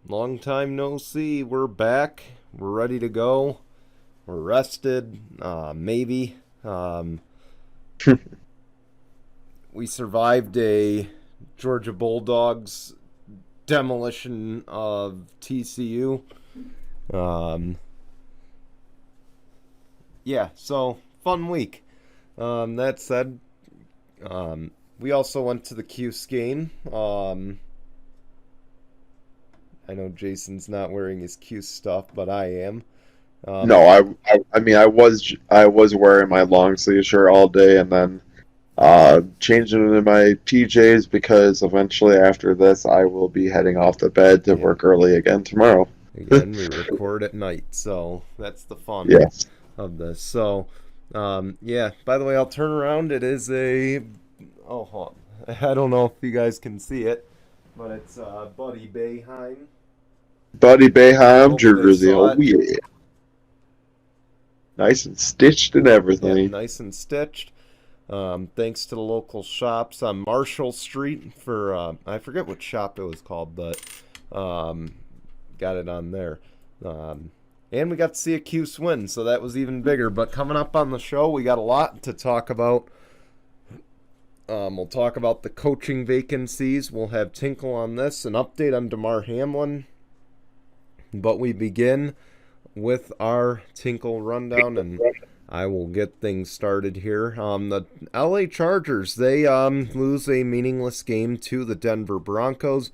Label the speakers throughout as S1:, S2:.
S1: Long time no see. We're back. We're ready to go. We're rested. Maybe. Um, we survived a Georgia Bulldogs demolition of TCU. Um, yeah, so fun week. That said, we also went to the Cuse game. I know Jason's not wearing his Cuse stuff, but I am.
S2: No,
S1: Um,
S2: I mean I was wearing my long sleeve shirt all day and then changing into my PJs because eventually after this I will be heading off to bed to
S1: yeah.
S2: work early again tomorrow.
S1: Again, we record at night, so that's the fun
S2: Yes.
S1: of this. So, yeah. By the way, I'll turn around. It is a. Oh, hold on. I don't know if you guys can see it, but it's Buddy Bayheim.
S2: Buddy Bayham
S1: Hope they
S2: jersey.
S1: saw
S2: Oh
S1: it.
S2: yeah. Nice and stitched and
S1: Yep,
S2: everything.
S1: nice and stitched. Thanks to the local shops on Marshall Street for I forget what shop it was called, but um, got it on there. Um, and we got to see a Cuse win, so that was even bigger. But coming up on the show, we got a lot to talk about. We'll talk about the coaching vacancies. We'll have Tinkle on this, an update on Damar Hamlin. But we begin with our Tinkle rundown, and I will get things started here. The LA Chargers, they lose a meaningless game to the Denver Broncos,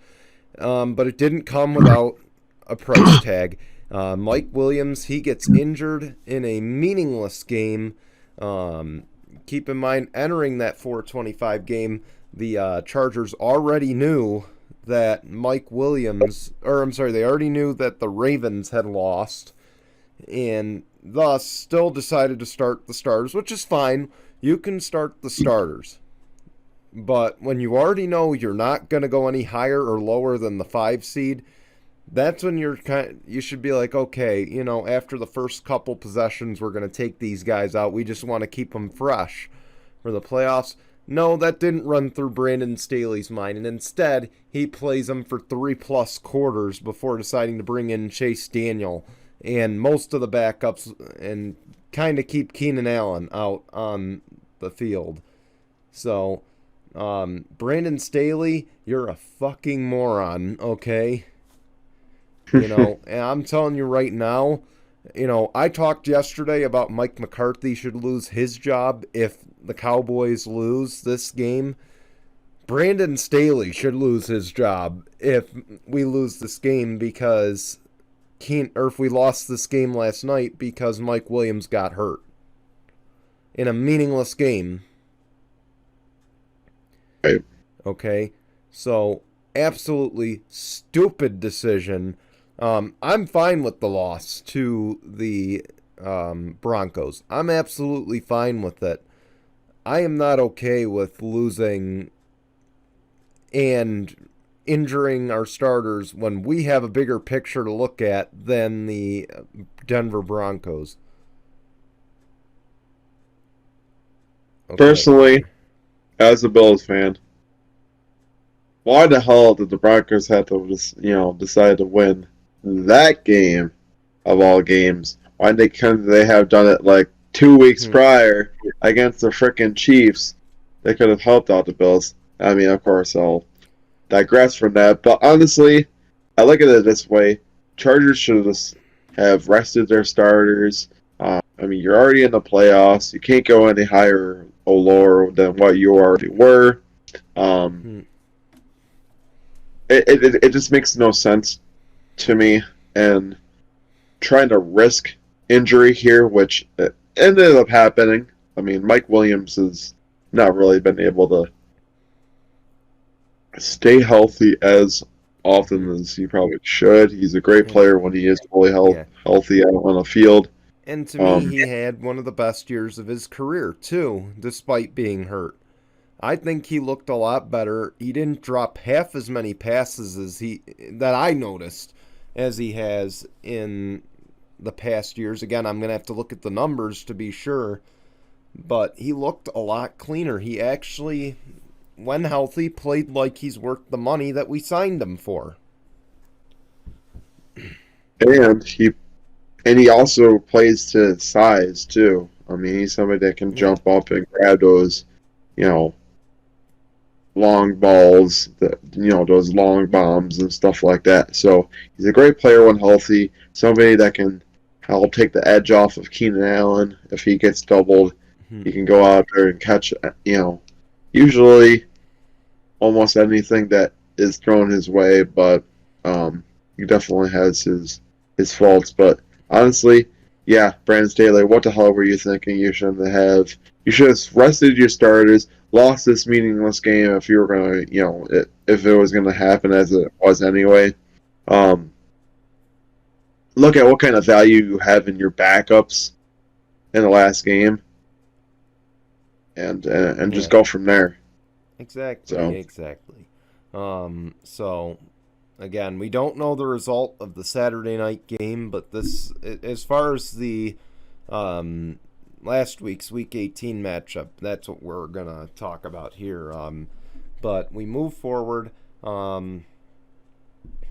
S1: but it didn't come without a price tag. Mike Williams, he gets injured in a meaningless game. Keep in mind, entering that 425 game, the Chargers already knew that Mike Williams, or I'm sorry, they already knew that the Ravens had lost, and thus still decided to start the starters, which is fine. You can start the starters. But when you already know you're not going to go any higher or lower than the 5 seed, that's when you should be like, okay, after the first couple possessions, we're going to take these guys out. We just want to keep them fresh for the playoffs. No, that didn't run through Brandon Staley's mind, and instead he plays them for 3+ quarters before deciding to bring in Chase Daniel and most of the backups and kind of keep Keenan Allen out on the field. So, Brandon Staley, you're a fucking moron, okay? And I'm telling you right now, I talked yesterday about Mike McCarthy should lose his job if the Cowboys lose this game. Brandon Staley should lose his job if we lose this game because or if we lost this game last night because Mike Williams got hurt in a meaningless game.
S2: Right.
S1: Okay, so absolutely stupid decision. I'm fine with the loss to the Broncos. I'm absolutely fine with it. I am not okay with losing and injuring our starters when we have a bigger picture to look at than the Denver Broncos. Okay.
S2: Personally, as a Bills fan, why the hell did the Broncos have to just decide to win that game of all games? Why couldn't they have done it like 2 weeks
S1: Hmm.
S2: prior against the frickin' Chiefs? They could have helped out the Bills. I mean, of course, I'll digress from that. But honestly, I look at it this way: Chargers should just have rested their starters. I mean, you're already in the playoffs. You can't go any higher or lower than what you already were. Um,
S1: Hmm.
S2: it just makes no sense to me. And trying to risk injury here, which ended up happening. I mean, Mike Williams has not really been able to stay healthy as often
S1: Hmm.
S2: as he probably should. He's a great
S1: And
S2: player when he is fully
S1: yeah.
S2: healthy out on the field.
S1: And to me,
S2: Um,
S1: he had one of the best years of his career, too, despite being hurt. I think he looked a lot better. He didn't drop half as many passes as that I noticed as he has in the past years. Again, I'm going to have to look at the numbers to be sure, but he looked a lot cleaner. He actually, when healthy, played like he's worth the money that we signed him for.
S2: And he also plays to his size too. I mean, he's somebody that can
S1: Yeah,
S2: jump up and grab those, you know, long balls, those long bombs and stuff like that. So he's a great player when healthy. Somebody that can help take the edge off of Keenan Allen if he gets doubled.
S1: hmm,
S2: He can go out there and catch, usually almost anything that is thrown his way, but he definitely has his faults. But honestly, yeah, Brandon Staley, what the hell were you thinking? You should have rested your starters, lost this meaningless game if you were gonna, if it was gonna happen as it was anyway. Um, Look at what kind of value you have in your backups in the last game, and just
S1: yeah,
S2: go from there.
S1: exactly,
S2: So
S1: exactly. So again, we don't know the result of the Saturday night game, but as far as the um, last week's Week 18 matchup, that's what we're gonna talk about here. But we move forward.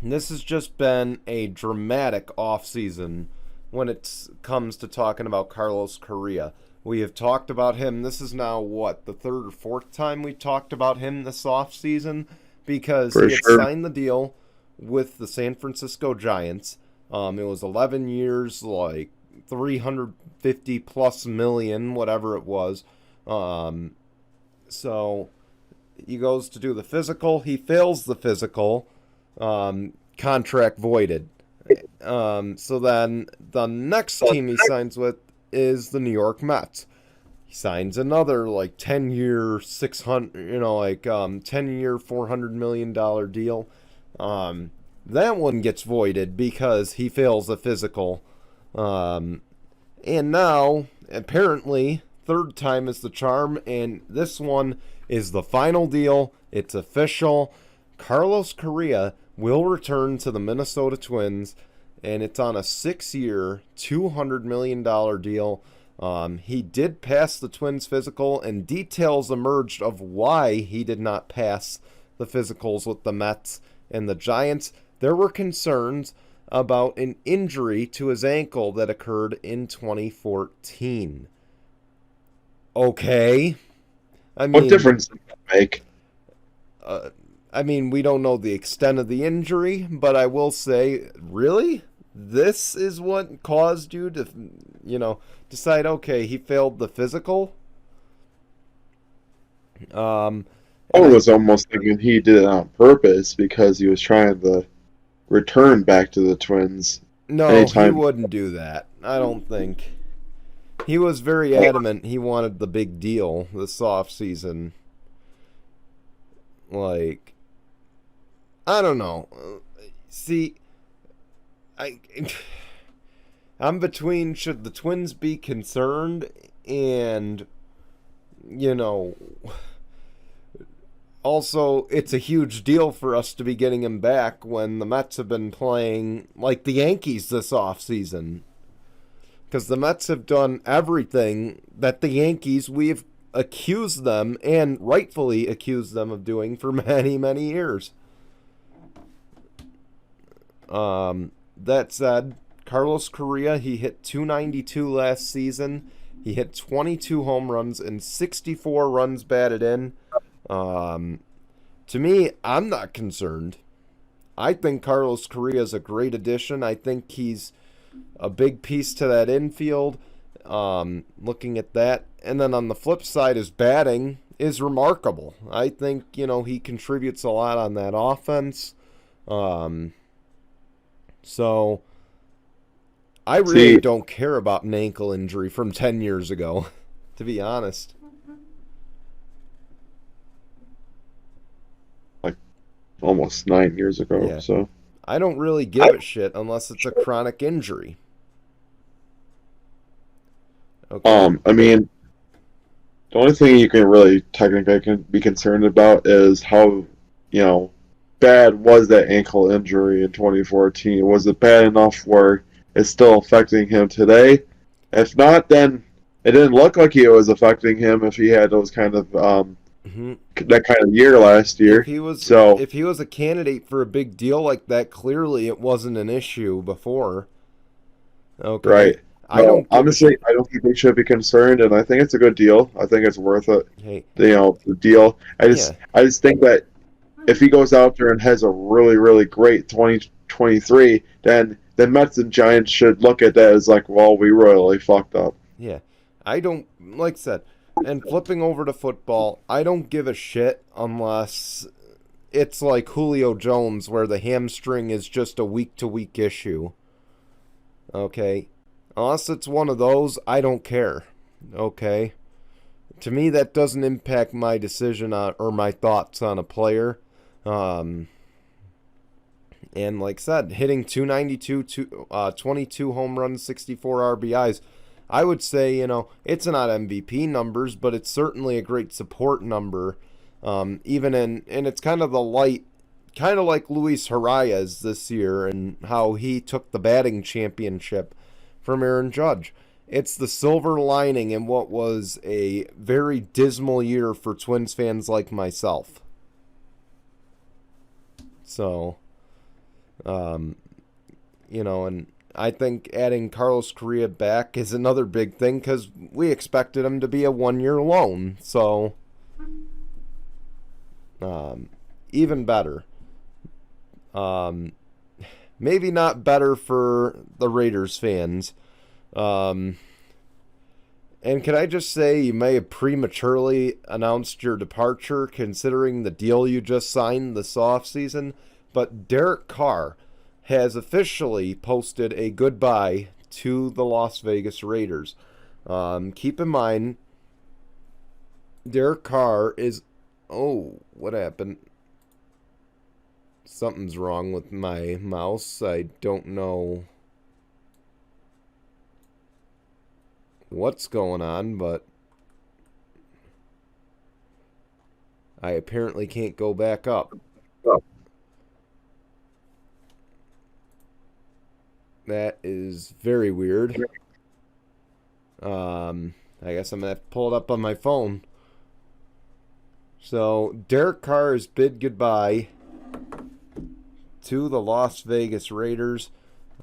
S1: This has just been a dramatic offseason when it comes to talking about Carlos Correa. We have talked about him. This is now, what, the third or fourth time we've talked about him this offseason? Because
S2: for
S1: he had
S2: sure,
S1: signed the deal with the San Francisco Giants. It was 11 years, like 350 plus million, whatever it was. Um, so he goes to do the physical. He fails the physical. Contract voided. So then the next team he signs with is the New York Mets. He signs another like 10-year 600, 10-year $400 million deal. That one gets voided because he fails the physical. And now apparently third time is the charm, and this one is the final deal. It's official. Carlos Correa will return to the Minnesota Twins, and it's on a 6-year, $200 million deal. He did pass the Twins physical, and details emerged of why he did not pass the physicals with the Mets and the Giants. There were concerns about an injury to his ankle that occurred in 2014. Okay. I
S2: what
S1: mean,
S2: difference does that make?
S1: uh, we don't know the extent of the injury, but I will say, really? This is what caused you to, decide, okay, he failed the physical?
S2: I
S1: And I,
S2: was almost thinking he did it on purpose because he was trying to return back to the Twins
S1: no, he
S2: anytime.
S1: wouldn't do that. I don't think. He was very adamant he wanted the big deal this off season. Like, I don't know. See, I I'm between should the Twins be concerned and you know also it's a huge deal for us to be getting him back when the Mets have been playing like the Yankees this offseason. Because the Mets have done everything that the Yankees we've accused them and rightfully accused them of doing for many, many years. That said, Carlos Correa, he hit 292 last season. He hit 22 home runs and 64 runs batted in. To me, I'm not concerned. I think Carlos Correa is a great addition. I think he's a big piece to that infield. Looking at that. And then on the flip side, his batting is remarkable. I think, he contributes a lot on that offense. So I really
S2: See,
S1: don't care about an ankle injury from 10 years ago, to be honest.
S2: like almost 9 years ago.
S1: Yeah.
S2: So,
S1: I don't really give a shit unless it's a chronic injury. Okay?
S2: I mean, the only thing you can really technically be concerned about is how, you know, bad was that ankle injury in 2014? Was it bad enough where it's still affecting him today? If not, then it didn't look like it was affecting him if he had those kind of that kind of year last
S1: If
S2: year.
S1: he was
S2: So
S1: if he was a candidate for a big deal like that, clearly it wasn't an issue before. Okay,
S2: right.
S1: I
S2: So
S1: don't give a
S2: honestly,
S1: shit.
S2: I don't think they should be concerned, and I think it's a good deal. I think it's worth it.
S1: Hey,
S2: The deal.
S1: yeah,
S2: I just think that if he goes out there and has a really great 2023, then the Mets and Giants should look at that as like, well, we really fucked up.
S1: yeah. I don't like I said. And flipping over to football, I don't give a shit unless it's like Julio Jones, where the hamstring is just a week to week issue. Okay, unless it's one of those, I don't care. Okay, to me that doesn't impact my decision on or my thoughts on a player. Um, and like I said, hitting 292, 22 home runs, 64 RBIs. I would say, it's not MVP numbers, but it's certainly a great support number. Even and it's kind of the light, kind of like Luis Arias this year and how he took the batting championship from Aaron Judge. It's the silver lining in what was a very dismal year for Twins fans like myself. So, um, and I think adding Carlos Correa back is another big thing because we expected him to be a 1 year loan. So, even better. Um, maybe not better for the Raiders fans. And can I just say, you may have prematurely announced your departure considering the deal you just signed this offseason, but Derek Carr has officially posted a goodbye to the Las Vegas Raiders. Keep in mind, Derek Carr is. Oh, what happened? Something's wrong with my mouse. I don't know what's going on, but I apparently can't go back up. That is very weird. I guess I'm going to have to pull it up on my phone. So, Derek Carr has bid goodbye to the Las Vegas Raiders.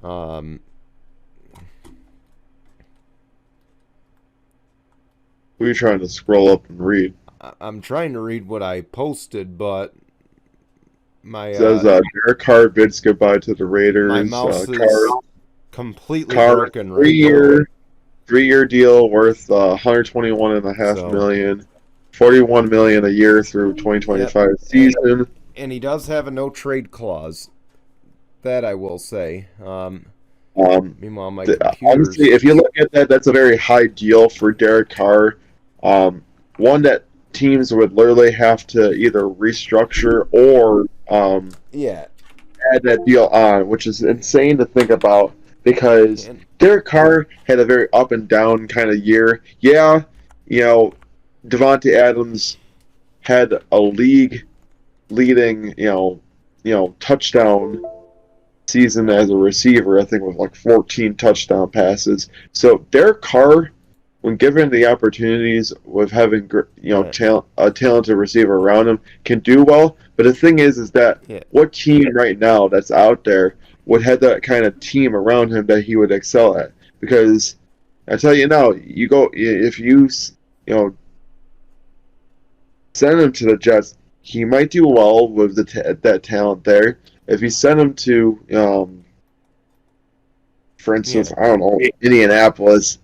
S2: Were you trying to scroll up and read?
S1: I'm trying to read what I posted, but my
S2: It says Derek Carr bids goodbye to the
S1: my
S2: Raiders.
S1: mouse
S2: Carr
S1: is completely
S2: Carr
S1: broken right
S2: three
S1: now.
S2: year 3 year deal worth 121.5
S1: So,
S2: million, 41 million a year through 2025
S1: yep.
S2: season.
S1: And he does have a no trade clause. That I will say. Meanwhile, my computer's
S2: Honestly, if you look at that, that's a very high deal for Derek Carr. One that teams would literally have to either restructure or
S1: yeah.
S2: add that deal on, which is insane to think about because
S1: And
S2: Derek Carr had a very up and down kind of year. Yeah, Devontae Adams had a league leading, touchdown season as a receiver, I think with like 14 touchdown passes. So Derek Carr, when given the opportunities with having a talented receiver around him, can do well. But the thing is that what team right now that's out there would have that kind of team around him that he would excel at? Because I tell you now, you go if you send him to the Jets, he might do well with that talent there. If you send him to, for instance, I don't know, Indianapolis,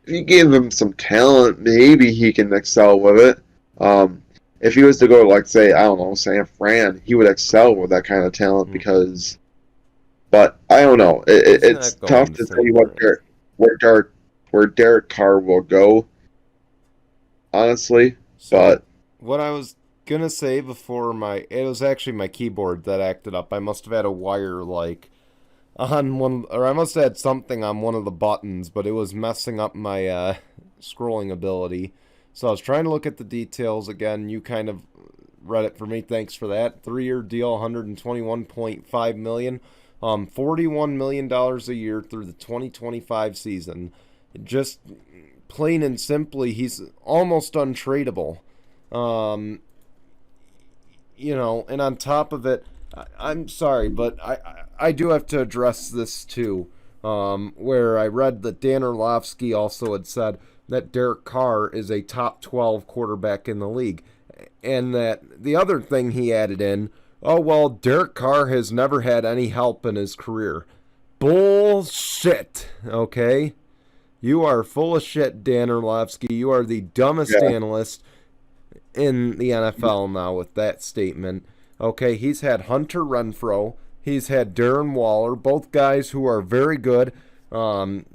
S2: if you give him some talent, maybe he can excel with it. If he was to go to, like, say, I don't know, San Fran, he would excel with that kind of talent because. But I don't know. It's tough to tell you where Derek Carr will go, honestly. But
S1: what I was gonna say before it was actually my keyboard that acted up. I must have had a wire on one, or I must have had something on one of the buttons, but it was messing up my scrolling ability. So I was trying to look at the details again. You kind of read it for me. Thanks for that. 3-year deal, 121.5 million, $41 million a year through the 2025 season. Just plain and simply, he's almost untradeable. Um, and on top of it, I'm sorry, but I do have to address this too. Where I read that Dan Orlovsky also had said that Derek Carr is a top 12 quarterback in the league. And that the other thing he added in, oh, well, Derek Carr has never had any help in his career. Bullshit, okay? You are full of shit, Dan Orlovsky. You are the dumbest
S2: Yeah,
S1: analyst in the NFL now with that statement. Okay, he's had Hunter Renfrow. He's had Darren Waller, both guys who are very good. Um,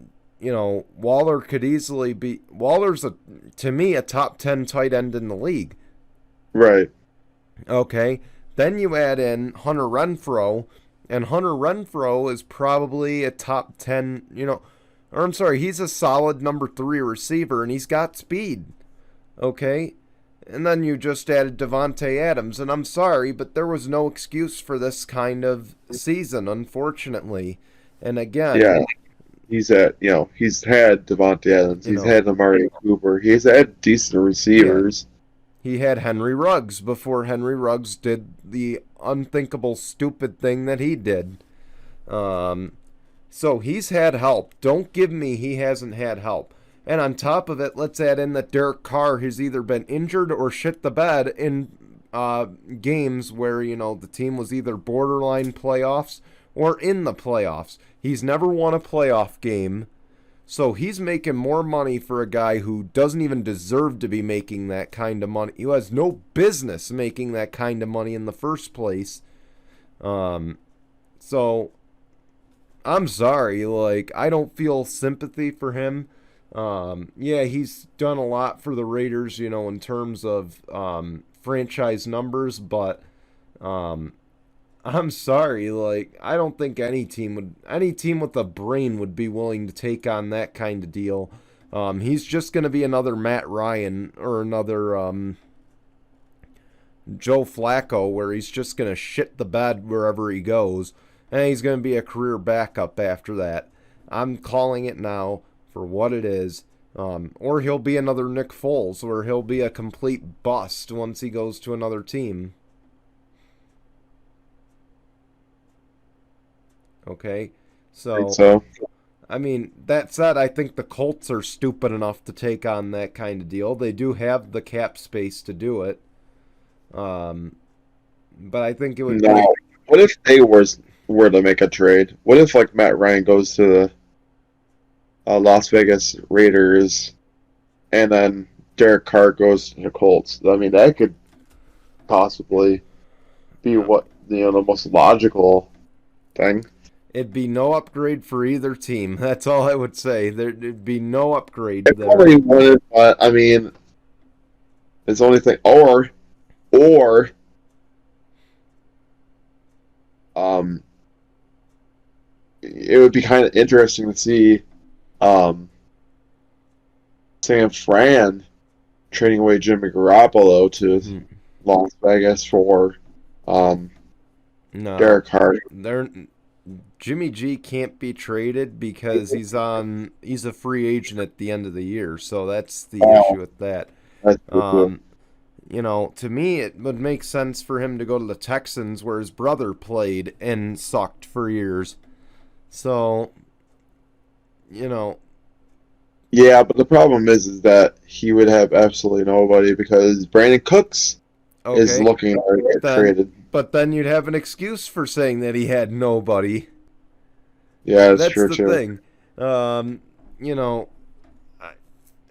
S1: Waller could easily be. Waller's, to me, a top 10 tight end in the league.
S2: right.
S1: Okay, then you add in Hunter Renfrow, and Hunter Renfrow is probably a top 10, or I'm sorry, he's a solid number 3 receiver, and he's got speed. Okay, and then you just added Devontae Adams, and I'm sorry, but there was no excuse for this kind of season, unfortunately. And again,
S2: Yeah, he's had Devontae Adams,
S1: you
S2: he's
S1: know,
S2: had Amari Cooper, he's had decent
S1: yeah,
S2: receivers.
S1: he had Henry Ruggs before Henry Ruggs did the unthinkable, stupid thing that he did. Um, so he's had help. Don't give me he hasn't had help. And on top of it, let's add in that Derek Carr has either been injured or shit the bed in games where, the team was either borderline playoffs or in the playoffs. He's never won a playoff game. So he's making more money for a guy who doesn't even deserve to be making that kind of money. He has no business making that kind of money in the first place. So I'm sorry, I don't feel sympathy for him. Yeah, he's done a lot for the Raiders, in terms of franchise numbers, but I'm sorry, I don't think any team with a brain would be willing to take on that kind of deal. He's just going to be another Matt Ryan or another Joe Flacco, where he's just going to shit the bed wherever he goes, and he's going to be a career backup after that. I'm calling it now for what it is. Or he'll be another Nick Foles, or he'll be a complete bust once he goes to another team. Okay?
S2: I think
S1: So,
S2: so.
S1: I mean, that said, I think the Colts are stupid enough to take on that kind of deal. They do have the cap space to do it. Um, but I think it would be.
S2: No. What if they were to make a trade? What if like Matt Ryan goes to the Las Vegas Raiders and then Derek Carr goes to the Colts? I mean, that could possibly be
S1: Uh,
S2: what the most logical thing.
S1: It'd be no upgrade for either team. That's all I would say. There'd be no upgrade
S2: It
S1: there.
S2: probably wouldn't, but I mean, it's the only thing. Or um, it would be kind of interesting to see um, San Fran trading away Jimmy Garoppolo to
S1: Hmm.
S2: Las Vegas for um,
S1: No,
S2: Derek Carr.
S1: they're Jimmy G can't be traded because he's a free agent at the end of the year. So that's the issue
S2: Oh,
S1: with that.
S2: that's true too.
S1: Um, to me, it would make sense for him to go to the Texans where his brother played and sucked for years. So, you know,
S2: Yeah, but the problem is that he would have absolutely nobody because Brandon Cooks is
S1: okay,
S2: looking to get
S1: then,
S2: traded.
S1: but then you'd have an excuse for saying that he had nobody.
S2: Yeah, that's
S1: That's
S2: true
S1: the
S2: too.
S1: thing. Um, you know,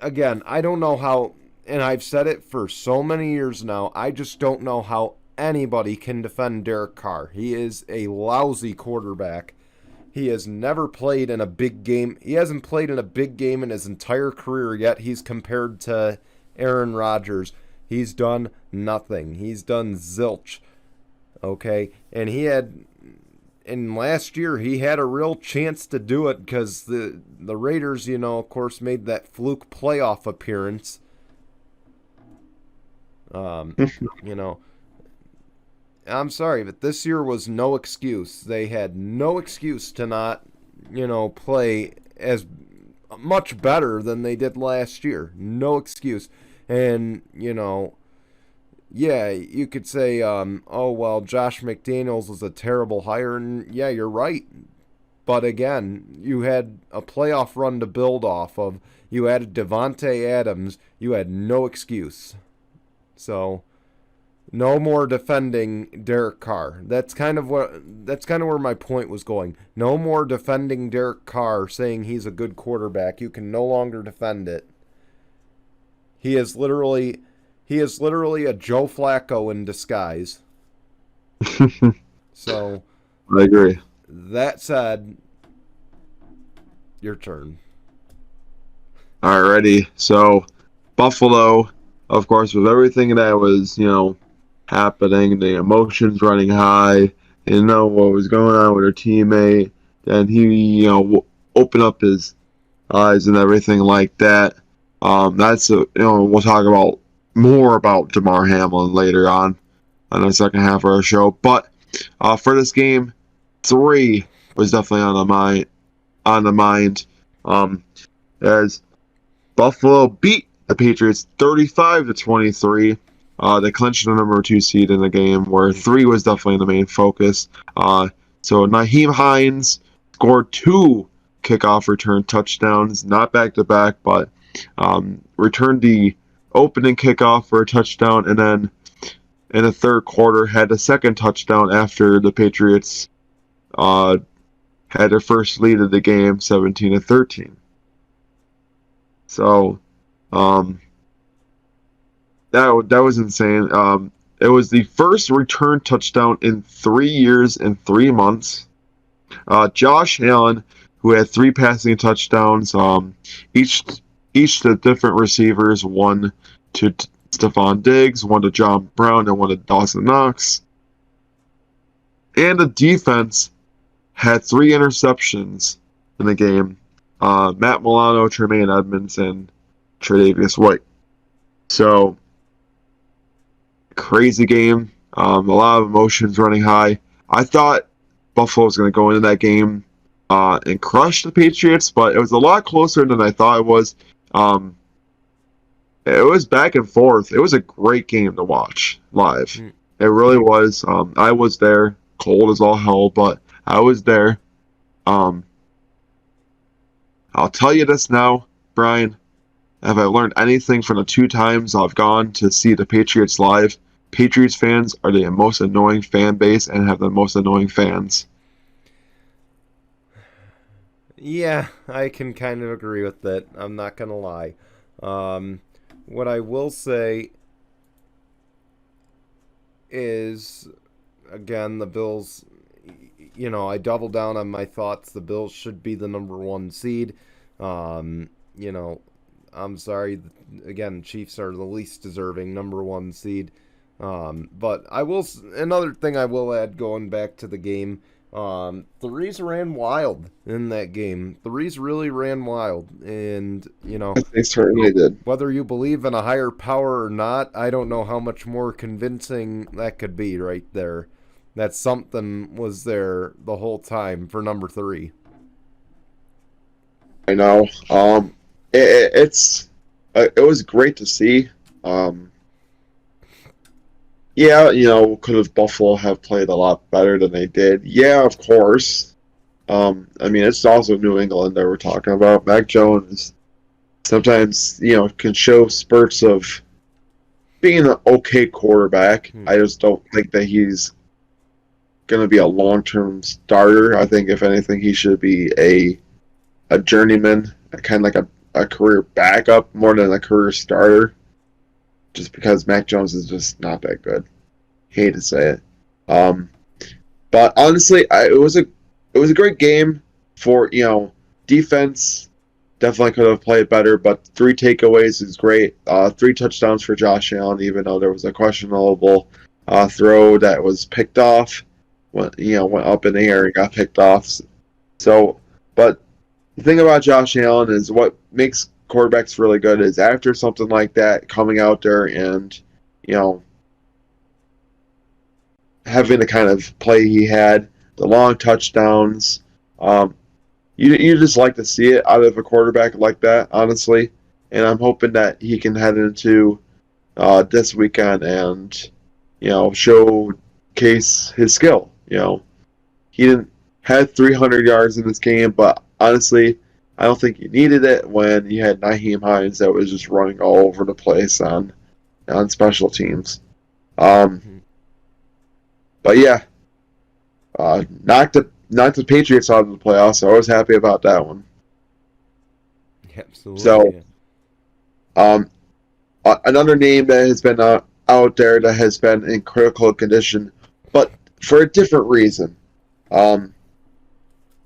S1: again, I don't know how, and I've said it for so many years now, I just don't know how anybody can defend Derek Carr. He is a lousy quarterback. He has never played in a big game. He hasn't played in a big game in his entire career yet. He's compared to Aaron Rodgers. He's done nothing. He's done zilch. Okay? And in last year he had a real chance to do it because the Raiders, of course, made that fluke playoff appearance. Um, you know, I'm sorry, but this year was no excuse. They had no excuse to not, play as much better than they did last year. No excuse. And, yeah, you could say, oh, well, Josh McDaniels was a terrible hire, and yeah, you're right. But again, you had a playoff run to build off of. You added Devontae Adams. You had no excuse. So, no more defending Derek Carr. That's kind of where my point was going. No more defending Derek Carr saying he's a good quarterback. You can no longer defend it. He is literally a Joe Flacco in disguise. So,
S2: I agree.
S1: that said, your turn.
S2: Alrighty. So Buffalo, of course, with everything that was, happening, the emotions running high, what was going on with her teammate, and he, opened up his eyes and everything like that. We'll talk about more about Damar Hamlin later on in the second half of our show. But for this game, 3 was definitely on the mind. As Buffalo beat the Patriots 35-23. They clinched the number 2 seed in the game, where 3 was definitely the main focus. So Nyheim Hines scored 2 kickoff return touchdowns, not back to back, but returned the opening kickoff for a touchdown, and then in the third quarter had a second touchdown after the Patriots had their first lead of the game, 17-13. So, that was insane. It was the first return touchdown in 3 years and 3 months. Josh Allen, who had 3 passing touchdowns, each to different receivers, one to Stephon Diggs, one to John Brown, and one to Dawson Knox. And the defense had 3 interceptions in the game. Matt Milano, Tremaine Edmonds, and Tre'Davious White. So, crazy game. A lot of emotions running high. I thought Buffalo was going to go into that game and crush the Patriots, but it was a lot closer than I thought it was. It was back and forth. It was a great game to watch live. It really was. I was there, cold as all hell, but I was there. I'll tell you this now, Brian. If I learned anything from the 2 times I've gone to see the Patriots live, Patriots fans are the most annoying fan base and have the most annoying fans.
S1: Yeah, I can kind of agree with that. I'm not going to lie. What I will say is, again, the Bills, I double down on my thoughts. The Bills should be the number 1 seed. I'm sorry. Again, Chiefs are the least deserving number 1 seed. But another thing I will add going back to the game, the Rees ran wild in that game. The Rees really ran wild. And,
S2: They certainly did.
S1: Whether you believe in a higher power or not, I don't know how much more convincing that could be right there. That something was there the whole time for number 3.
S2: I know. It was great to see. Could have Buffalo have played a lot better than they did? Yeah, of course. It's also New England that we're talking about. Mac Jones sometimes, can show spurts of being an okay quarterback. I just don't think that he's going to be a long-term starter. I think, if anything, he should be a journeyman, kind of like a career backup more than a career starter, just because Mac Jones is just not that good. Hate to say it. But honestly, it was a great game for, defense. Definitely could have played better, but 3 takeaways is great. 3 touchdowns for Josh Allen, even though there was a questionable throw that was picked off. Went up in the air and got picked off. So, but the thing about Josh Allen is what makes quarterbacks really good is after something like that, coming out there and, having the kind of play he had, the long touchdowns. You just like to see it out of a quarterback like that, honestly. And I'm hoping that he can head into this weekend and showcase his skill. He didn't had 300 yards in this game, but honestly, I don't think he needed it when you had Nyheim Hines that was just running all over the place on special teams.
S1: Mm-hmm.
S2: But yeah, knocked the Patriots out of the playoffs. So I was happy about that one. So
S1: Absolutely.
S2: um, another name that has been out there that has been in critical condition, but for a different reason. Um,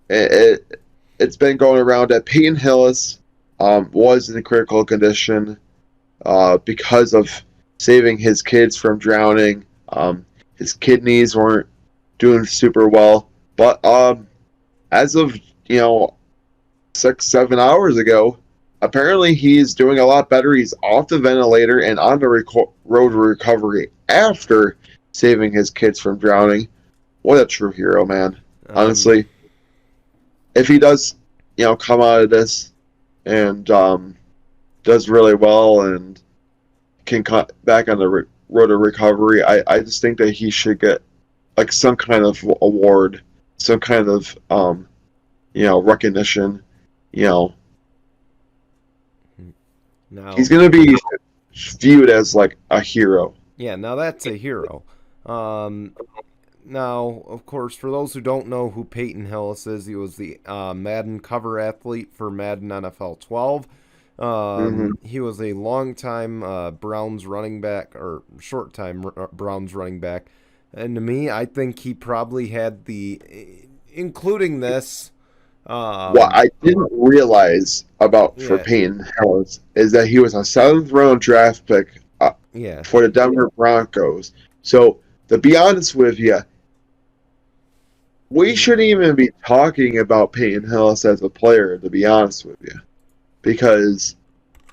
S2: it's been going around that Peyton Hillis was in critical condition because of saving his kids from drowning. His kidneys weren't doing super well, but as of 6-7 hours ago, apparently he's doing a lot better. He's off the ventilator and on the road to recovery after saving his kids from drowning. What a true hero, man!
S1: Um,
S2: Honestly, if he does, come out of this and does really well and can cut back on the road to recovery, I just think that he should get like some kind of award, some kind of recognition. You know,
S1: now,
S2: he's gonna be viewed as like a hero.
S1: yeah, now that's a hero. Um, Now, of course, for those who don't know who Peyton Hillis is, he was the Madden cover athlete for Madden NFL 12.
S2: Hmm.
S1: He was a long-time Browns running back, or short-time Browns running back. And to me, I think he probably had including this,
S2: What
S1: um,
S2: I didn't realize about for
S1: yeah,
S2: Peyton Hillis is that he was a seventh round draft pick
S1: yeah,
S2: for the Denver Broncos. So to be honest with you, we
S1: mhm,
S2: shouldn't even be talking about Peyton Hillis as a player. To be honest with you, because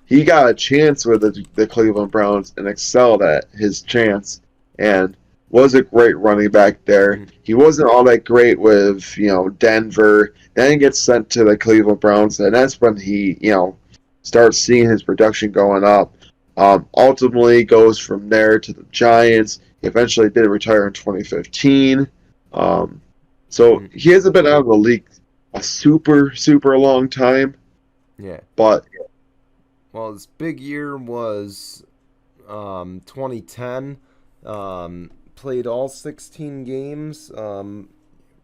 S2: he got a chance with the Cleveland Browns and excelled at his chance and was a great running back there.
S1: mhm,
S2: He wasn't all that great with, Denver. Then he gets sent to the Cleveland Browns, and that's when he, starts seeing his production going up. Ultimately goes from there to the Giants. He eventually did retire in 2015. Um, so
S1: mhm,
S2: he hasn't been out of the league a super, super long time,
S1: yeah.
S2: but
S1: Well, his big year was 2010. Played all 16 games.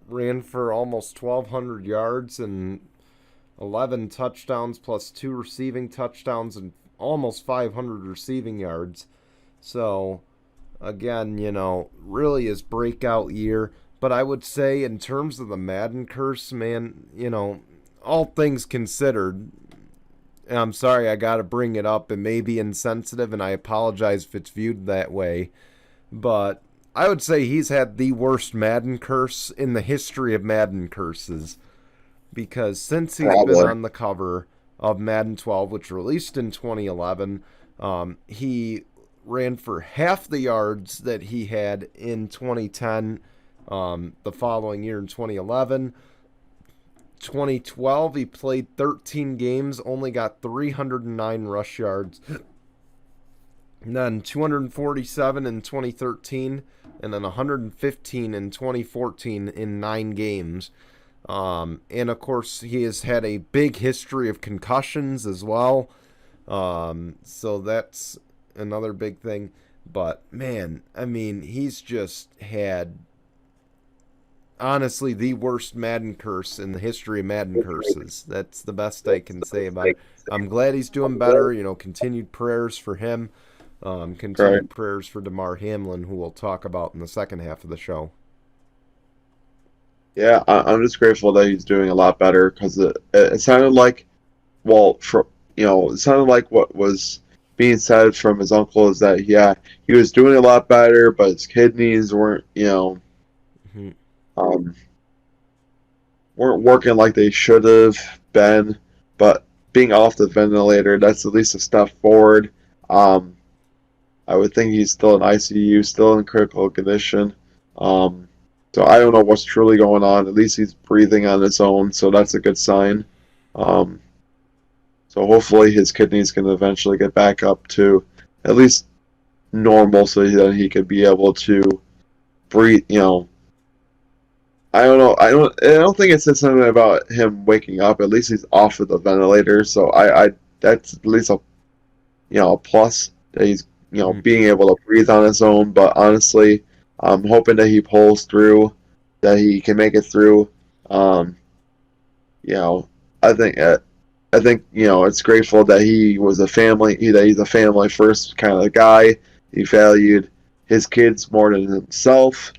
S1: Ran for almost 1,200 yards and 11 touchdowns plus 2 receiving touchdowns and almost 500 receiving yards. So, again, really his breakout year. But I would say, in terms of the Madden curse, man, all things considered, and I'm sorry I got to bring it up. It may be insensitive, and I apologize if it's viewed that way. But I would say he's had the worst Madden curse in the history of Madden curses. Because since he's been
S2: probably.
S1: on the cover of Madden 12, which released in 2011, he ran for half the yards that he had in 2010, the following year in 2011. 2012, he played 13 games, only got 309 rush yards. And then 247 in 2013, and then 115 in 2014 in 9 games. And of course, he has had a big history of concussions as well. So that's another big thing. But man, I mean, he's just had honestly the worst Madden curse in the history of Madden curses. That's the best I can say about it. I'm glad he's doing better. Continued prayers for him.
S2: Right.
S1: Continued prayers for Damar Hamlin, who we'll talk about in the second half of the show.
S2: Yeah, I'm just grateful that he's doing a lot better because it sounded like, well, it sounded like what was being said from his uncle is that, yeah, he was doing a lot better, but his kidneys
S1: Mhm.
S2: um, weren't working like they should have been. But being off the ventilator, that's at least a step forward. Um, I would think he's still in ICU, still in critical condition. Um, so I don't know what's truly going on. At least he's breathing on his own, so that's a good sign. Um, so hopefully his kidneys can eventually get back up to at least normal so that he could be able to breathe. I don't know. I don't think it says something about him waking up. At least he's off of the ventilator, so I that's at least a plus that he's
S1: Mhm.
S2: being able to breathe on his own. But honestly, I'm hoping that he pulls through, that he can make it through. Um, you know, I think it's grateful that he's a family first kind of guy. He valued his kids more than himself.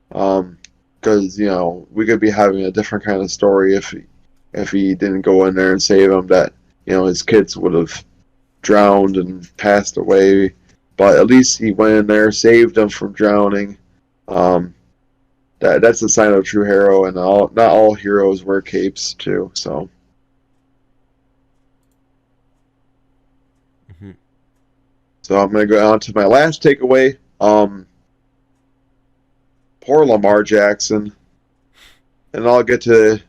S2: Because we could be having a different kind of story if he didn't go in there and save him. That his kids would have drowned and passed away. But at least he went in there, saved them from drowning. Um, that's a sign of a true hero, and not all heroes wear capes too.
S1: Mhm.
S2: So I'm gonna go on to my last takeaway. Poor Lamar Jackson, and I'll get to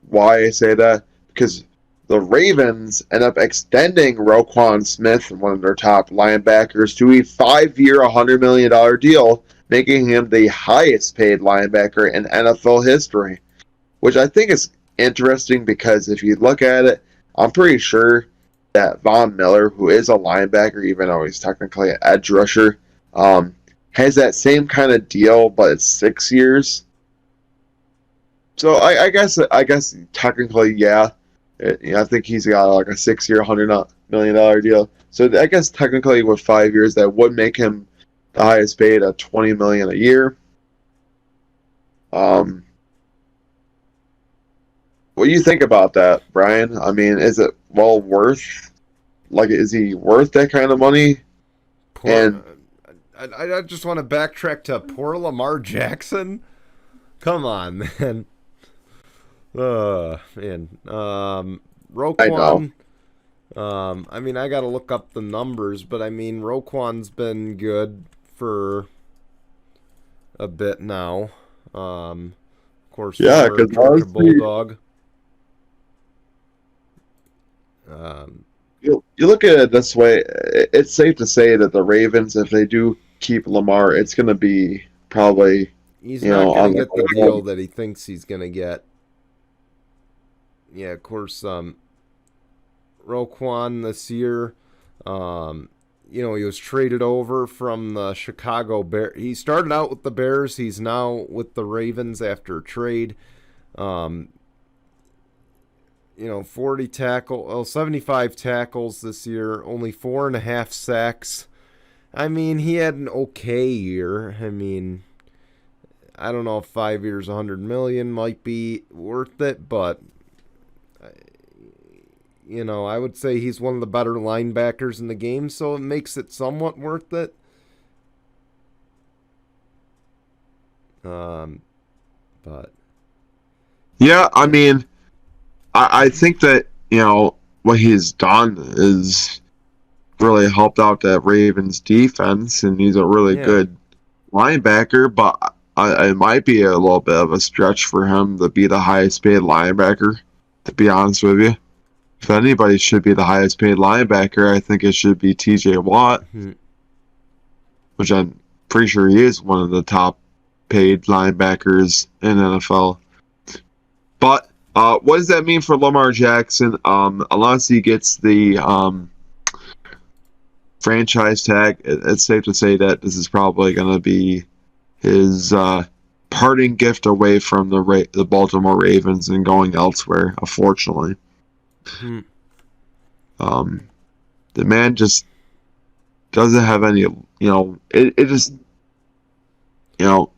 S2: why I say that, because the Ravens end up extending Roquan Smith, one of their top linebackers, to a 5-year, $100 million deal, making him the highest paid linebacker in NFL history. Which I think is interesting because if you look at it, I'm pretty sure that Von Miller, who is a linebacker, even though he's technically an edge rusher, has that same kind of deal, but it's 6 years. So I guess technically, yeah. I think he's got like a 6-year, $100 million deal. So I guess technically with 5 years, that would make him the highest paid at $20 million a year. Um, what do you think about that, Brian? I mean, is it well worth? Like, is he worth that kind of money?
S1: Poor.
S2: And
S1: I just want to backtrack to poor Lamar Jackson. Come on, man. Man.
S2: I know,
S1: Roquan. I mean, I got to look up the numbers, but I mean, Roquan's been good for a bit now. Of course,
S2: yeah,
S1: former
S2: because
S1: Georgia
S2: honestly,
S1: Bulldog. Um,
S2: you look at it this way, it's safe to say that the Ravens, if they do keep Lamar, it's going to be probably
S1: he's not going to
S2: on the
S1: get the
S2: low
S1: deal
S2: end.
S1: that he thinks he's going to get. Yeah, of course. Roquan this year. Um, he was traded over from the Chicago Bears. He started out with the Bears. He's now with the Ravens after a trade. Um, 75 tackles this year, only 4.5 sacks. I mean, he had an okay year. I mean, I don't know if 5 years, 100 million might be worth it, but I would say he's one of the better linebackers in the game, so it makes it somewhat worth it. Um, but
S2: Yeah, I mean, I think that what he's done is really helped out that Ravens defense, and he's a really
S1: yeah,
S2: good linebacker. But it might be a little bit of a stretch for him to be the highest paid linebacker. To be honest with you, if anybody should be the highest paid linebacker, I think it should be T.J. Watt,
S1: mhm.
S2: which I'm pretty sure he is one of the top paid linebackers in NFL. But what does that mean for Lamar Jackson? Unless he gets the franchise tag, it's safe to say that this is probably going to be his parting gift away from the Baltimore Ravens and going elsewhere. Unfortunately,
S1: Mhm.
S2: um, the man just doesn't have any. It just you know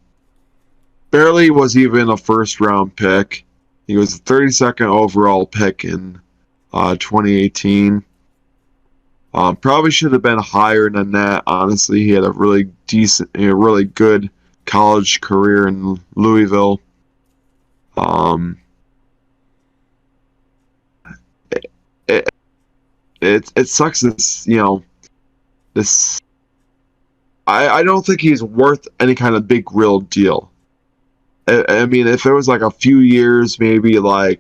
S2: barely was even a first round pick. He was the 32nd overall pick in 2018. Probably should have been higher than that. Honestly, he had a really good college career in Louisville. Um, it, it it sucks. This. I don't think he's worth any kind of big real deal. I mean, if it was like a few years, maybe like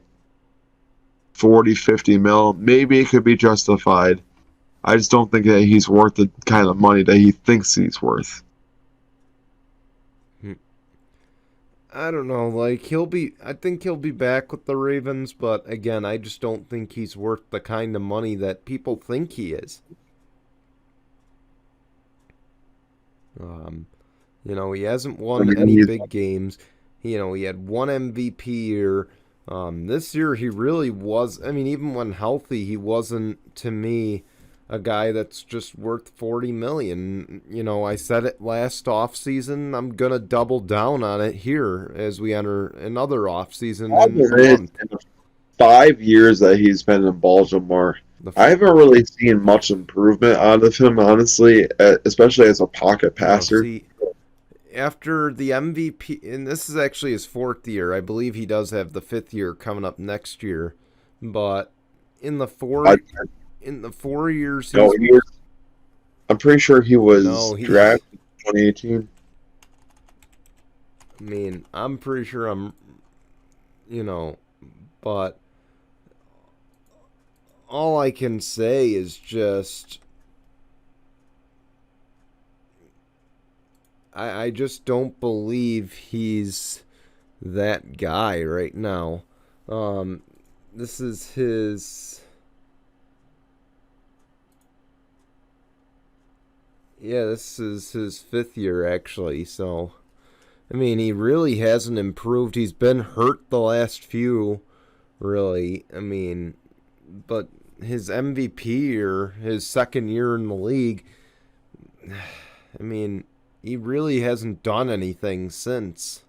S2: 40, 50 mil, maybe it could be justified. I just don't think that he's worth the kind of money that he thinks he's worth.
S1: I don't know. Like I think he'll be back with the Ravens, but again, I just don't think he's worth the kind of money that people think he is. Um, he hasn't
S2: I
S1: won
S2: mean,
S1: any
S2: he's
S1: big games. He had one MVP year. This year he really was. I mean, even when healthy, he wasn't to me a guy that's just worth 40 million. I said it last offseason. I'm gonna double down on it here as we enter another offseason in a
S2: problem is
S1: month.
S2: in the 5 years that he's been in Baltimore,
S1: The
S2: I
S1: f-
S2: haven't really seen much improvement out of him, honestly, especially as a pocket passer.
S1: see, after the MVP, and this is actually his fourth year. I believe he does have the fifth year coming up next year, but in the
S2: I,
S1: four in the 4 years
S2: no,
S1: he's
S2: I'm pretty sure he
S1: no
S2: was
S1: he.
S2: drafted in 2018.
S1: I mean, I'm pretty sure you know, but all I can say is just I just don't believe he's that guy right now. Um, this is his. Yeah, this is his fifth year actually. So, I mean, he really hasn't improved. He's been hurt the last few, really. I mean, but his MVP year, his second year in the league, I mean, he really hasn't done anything since.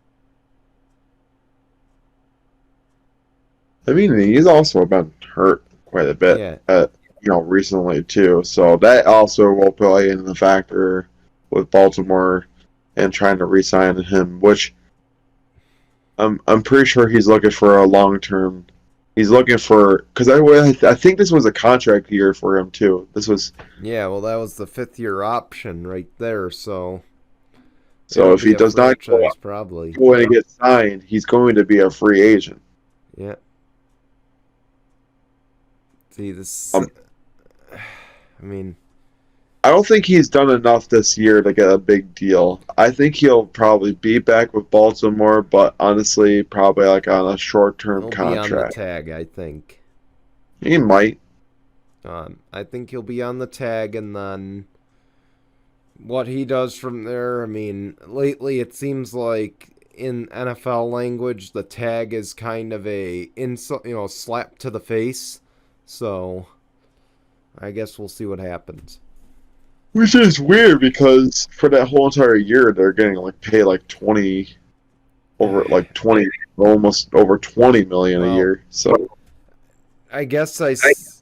S2: I mean, he's also been hurt quite a bit,
S1: Yeah,
S2: recently too. So that also will play in the factor with Baltimore and trying to re-sign him, which I'm pretty sure he's looking for a long term. He's looking for because I think this was a contract year for him too. This was
S1: yeah. Well, that was the fifth year option right there. So
S2: so
S1: it'll
S2: if
S1: be
S2: he
S1: a
S2: does not
S1: franchise probably.
S2: go in and get signed, he's going to be a free agent.
S1: Yeah. See this.
S2: Um,
S1: I mean,
S2: I don't think he's done enough this year to get a big deal. I think he'll probably be back with Baltimore, but honestly, probably like on a short-term
S1: he'll be on the
S2: contract.
S1: tag. I think.
S2: He might.
S1: I think he'll be on the tag, and then what he does from there. I mean, lately it seems like in NFL language, the tag is kind of a insult, slap to the face. So I guess we'll see what happens.
S2: Which is weird because for that whole entire year, they're getting like paid like 20 over like 20 almost over 20 million a
S1: Well,
S2: year. So
S1: I guess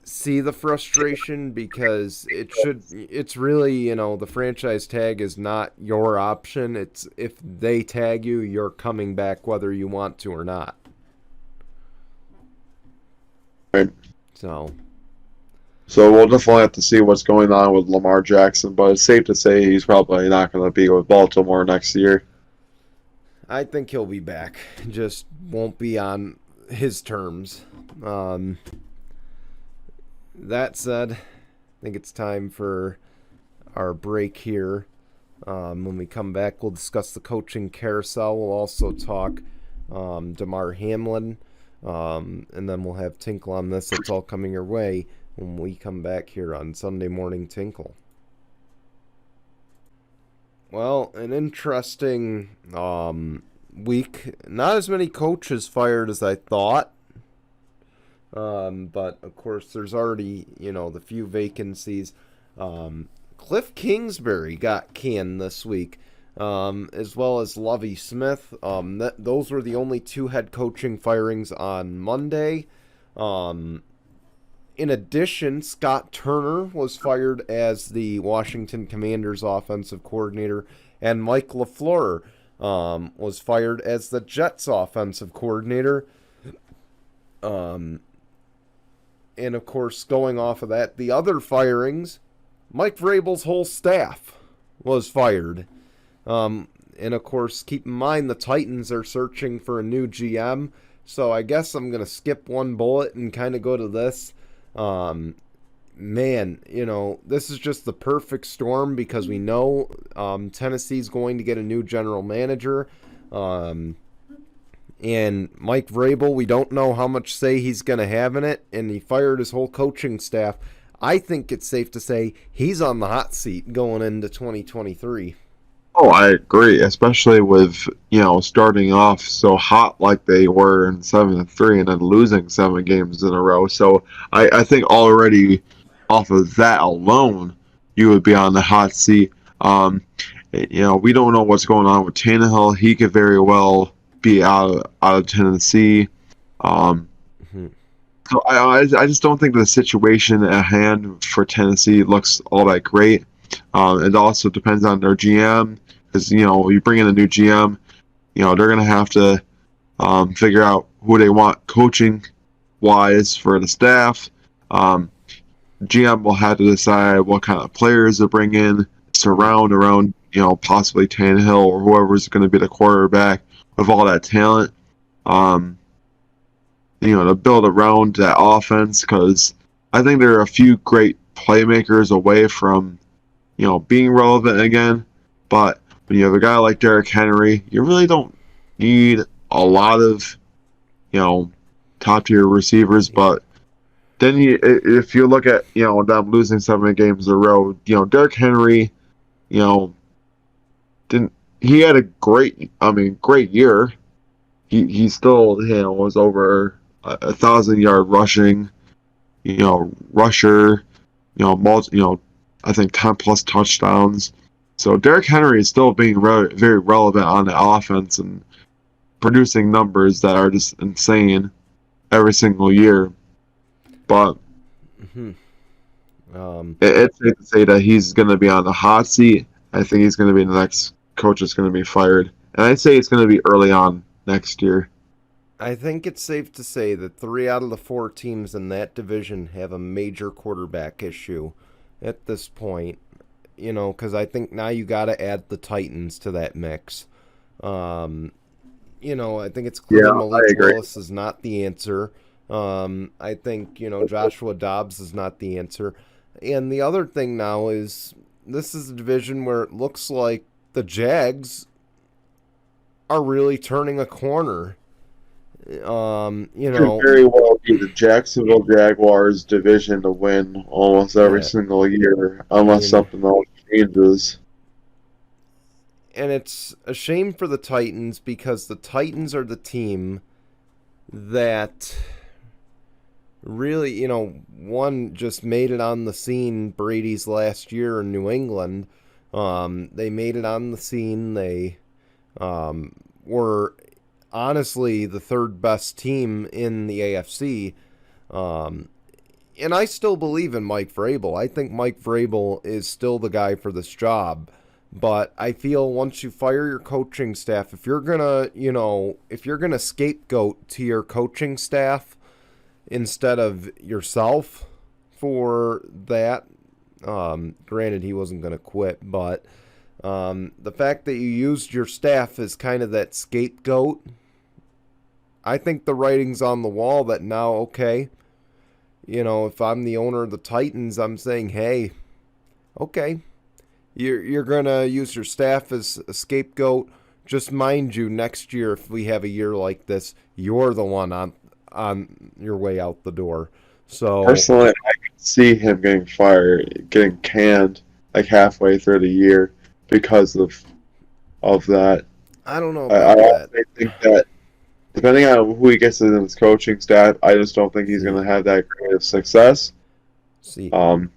S1: see the frustration because it's really, the franchise tag is not your option. It's if they tag you, you're coming back whether you want to or not.
S2: right.
S1: So,
S2: So we'll definitely have to see what's going on with Lamar Jackson, but it's safe to say he's probably not going to be with Baltimore next year.
S1: I think he'll be back. Just won't be on his terms. Um, that said, I think it's time for our break here. When we come back, we'll discuss the coaching carousel. We'll also talk Damar Hamlin, and then we'll have Tinkle on this. It's all coming your way when we come back here on Sunday Morning Tinkle. Well, an interesting week. Not as many coaches fired as I thought. But of course, there's already, the few vacancies. Cliff Kingsbury got canned this week, as well as Lovie Smith. Those were the only two head coaching firings on Monday. In addition, Scott Turner was fired as the Washington Commanders offensive coordinator, and Mike LaFleur was fired as the Jets offensive coordinator. And of course, going off of that, the other firings, Mike Vrabel's whole staff was fired. And of course, keep in mind the Titans are searching for a new GM. So I guess I'm going to skip one bullet and kind of go to this. man, this is just the perfect storm because we know Tennessee's going to get a new general manager. Um, and Mike Vrabel, we don't know how much say he's going to have in it, and he fired his whole coaching staff. I think it's safe to say he's on the hot seat going into 2023.
S2: Oh, I agree, especially with starting off so hot like they were in 7-3 and then losing 7 games in a row. So I think already off of that alone, you would be on the hot seat. We don't know what's going on with Tannehill. He could very well be out of Tennessee. Um,
S1: Mhm.
S2: so I just don't think the situation at hand for Tennessee looks all that great. It also depends on their GM because you bring in a new GM, they're gonna have to figure out who they want coaching wise for the staff. GM will have to decide what kind of players to bring in, surround around possibly Tannehill or whoever's going to be the quarterback with all that talent. To build around that offense because I think there are a few great playmakers away from being relevant again. But when you have a guy like Derrick Henry, you really don't need a lot of top tier receivers. But then if you look at them losing 7 games in a row, Derrick Henry, didn't he had a great year. He still was over 1,000 yard rushing, rusher, I think 10+ touchdowns. So Derrick Henry is still being very relevant on the offense and producing numbers that are just insane every single year. But
S1: Mhm. Um,
S2: it's safe to say that he's going to be on the hot seat. I think he's going to be the next coach that's going to be fired. And I'd say it's going to be early on next year.
S1: I think it's safe to say that 3 out of the 4 teams in that division have a major quarterback issue at this point. Because I think now you got to add the Titans to that mix. Um, I think it's clear
S2: Yeah, I
S1: Malik
S2: agree.
S1: Willis is not the answer. I think, Joshua Dobbs is not the answer. And the other thing now is this is a division where it looks like the Jags are really turning a corner.
S2: Could very well be the Jacksonville Jaguars division to win almost every
S1: yeah,
S2: single year,
S1: I
S2: unless
S1: mean,
S2: something else changes.
S1: and it's a shame for the Titans because the Titans are the team that really, one just made it on the scene Brady's last year in New England. They made it on the scene. They were honestly the third best team in the AFC. Um, and I still believe in Mike Vrabel. I think Mike Vrabel is still the guy for this job. But I feel once you fire your coaching staff, if you're gonna scapegoat to your coaching staff instead of yourself for that, granted he wasn't gonna quit, but the fact that you used your staff as kind of that scapegoat, I think the writing's on the wall that now, okay, if I'm the owner of the Titans, I'm saying, hey, okay, you're gonna use your staff as a scapegoat. Just mind you, next year if we have a year like this, you're the one on your way out the door. So
S2: Personally, I could see him getting fired, getting canned like halfway through the year because of that.
S1: I don't know
S2: I
S1: about that.
S2: also think that depending on who he gets in his coaching staff, I just don't think he's going
S1: See,
S2: to have that great of success.
S1: see,
S2: Um,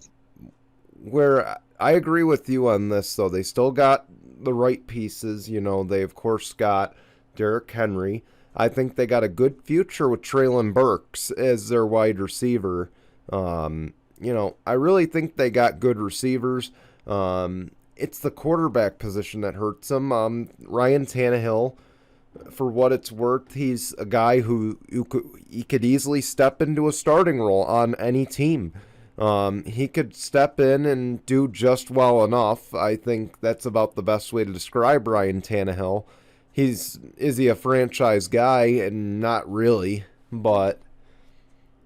S1: where I agree with you on this, though, they still got the right pieces. They of course got Derrick Henry. I think they got a good future with Traylon Burks as their wide receiver. I really think they got good receivers. It's the quarterback position that hurts them. Ryan Tannehill, for what it's worth, he's a guy who he could easily step into a starting role on any team. He could step in and do just well enough. I think that's about the best way to describe Ryan Tannehill. Is he a franchise guy? And not really, but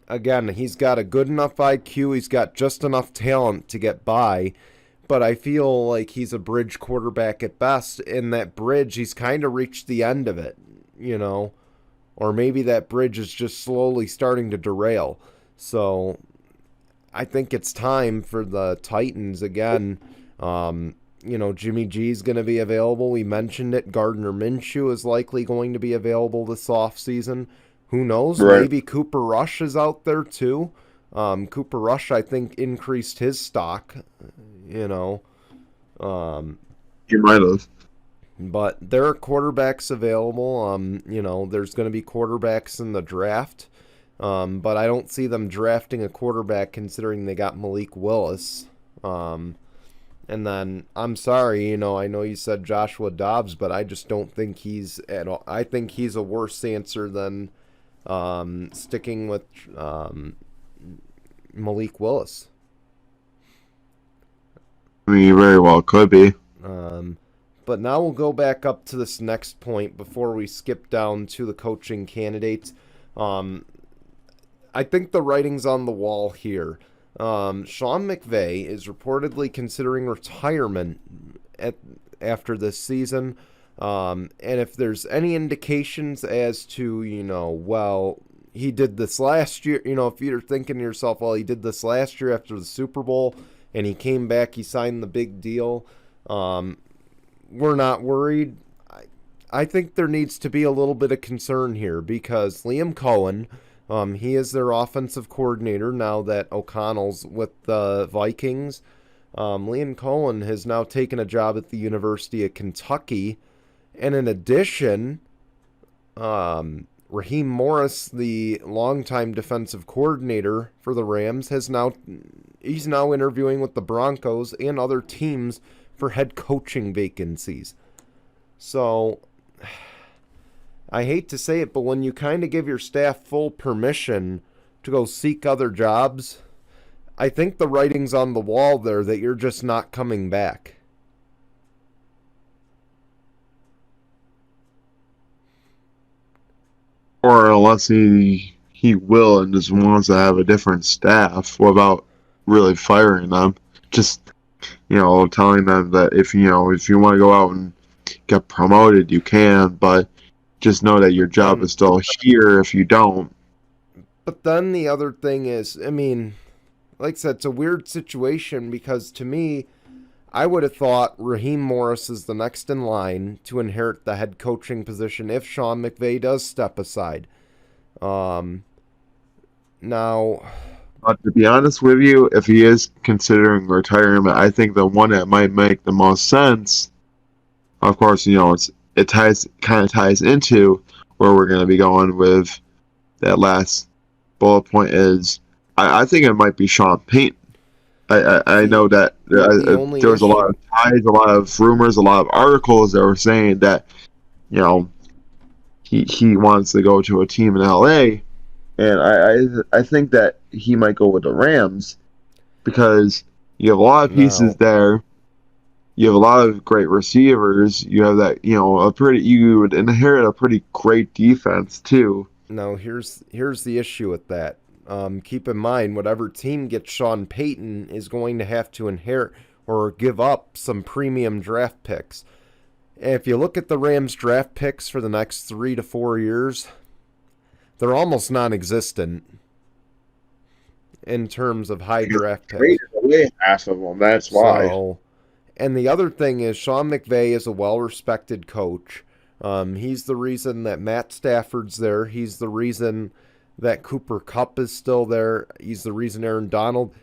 S1: again, he's got a good enough IQ. He's got just enough talent to get by. But I feel like he's a bridge quarterback at best. In that bridge, he's kind of reached the end of it, you know? Or maybe that bridge is just slowly starting to derail. So I think it's time for the Titans again. Jimmy G's going to be available. We mentioned it. Gardner Minshew is likely going to be available this offseason. Who knows?
S2: Right.
S1: Maybe Cooper Rush is out there too. Cooper Rush, I think, increased his stock, you know.
S2: He might have.
S1: But there are quarterbacks available. There's going to be quarterbacks in the draft. But I don't see them drafting a quarterback considering they got Malik Willis. And then, I'm sorry, I know you said Joshua Dobbs, but I just don't think he's at all. I think he's a worse answer than sticking with Malik Willis.
S2: I mean, he very well could be.
S1: But now we'll go back up to this next point before we skip down to the coaching candidates. I think the writing's on the wall here. Sean McVay is reportedly considering retirement after this season. And if there's any indications as to, he did this last year, if you're thinking to yourself, well, he did this last year after the Super Bowl and he came back, he signed the big deal. We're not worried. I think there needs to be a little bit of concern here because Liam Cohen, he is their offensive coordinator now that O'Connell's with the Vikings. Liam Cohen has now taken a job at the University of Kentucky. And in addition, Raheem Morris, the longtime defensive coordinator for the Rams, he's now interviewing with the Broncos and other teams for head coaching vacancies. So I hate to say it, but when you kind of give your staff full permission to go seek other jobs, I think the writing's on the wall there that you're just not coming back.
S2: Or unless he will and just wants to have a different staff without really firing them. Just, telling them that if you want to go out and get promoted, you can, but just know that your job is still here if you don't.
S1: But then the other thing is, like I said, it's a weird situation because to me, I would have thought Raheem Morris is the next in line to inherit the head coaching position if Sean McVay does step aside. Now,
S2: But to be honest with you, if he is considering retirement, I think the one that might make the most sense, of course, it kind of ties into where we're going to be going with that last bullet point is I think it might be Sean Payton. I know that there was a lot of ties, a lot of rumors, a lot of articles that were saying that he wants to go to a team in LA, and I think that he might go with the Rams because you have a lot of pieces there. You have a lot of great receivers. You have that, you would inherit a pretty great defense too.
S1: Now, here's the issue with that. Keep in mind, whatever team gets Sean Payton is going to have to inherit or give up some premium draft picks. If you look at the Rams' draft picks for the next 3 to 4 years, they're almost non-existent in terms of high draft picks.
S2: Traded away half of them. That's why.
S1: And the other thing is Sean McVay is a well-respected coach. He's the reason that Matt Stafford's there. He's the reason that Cooper Kupp is still there. He's the reason Aaron Donald.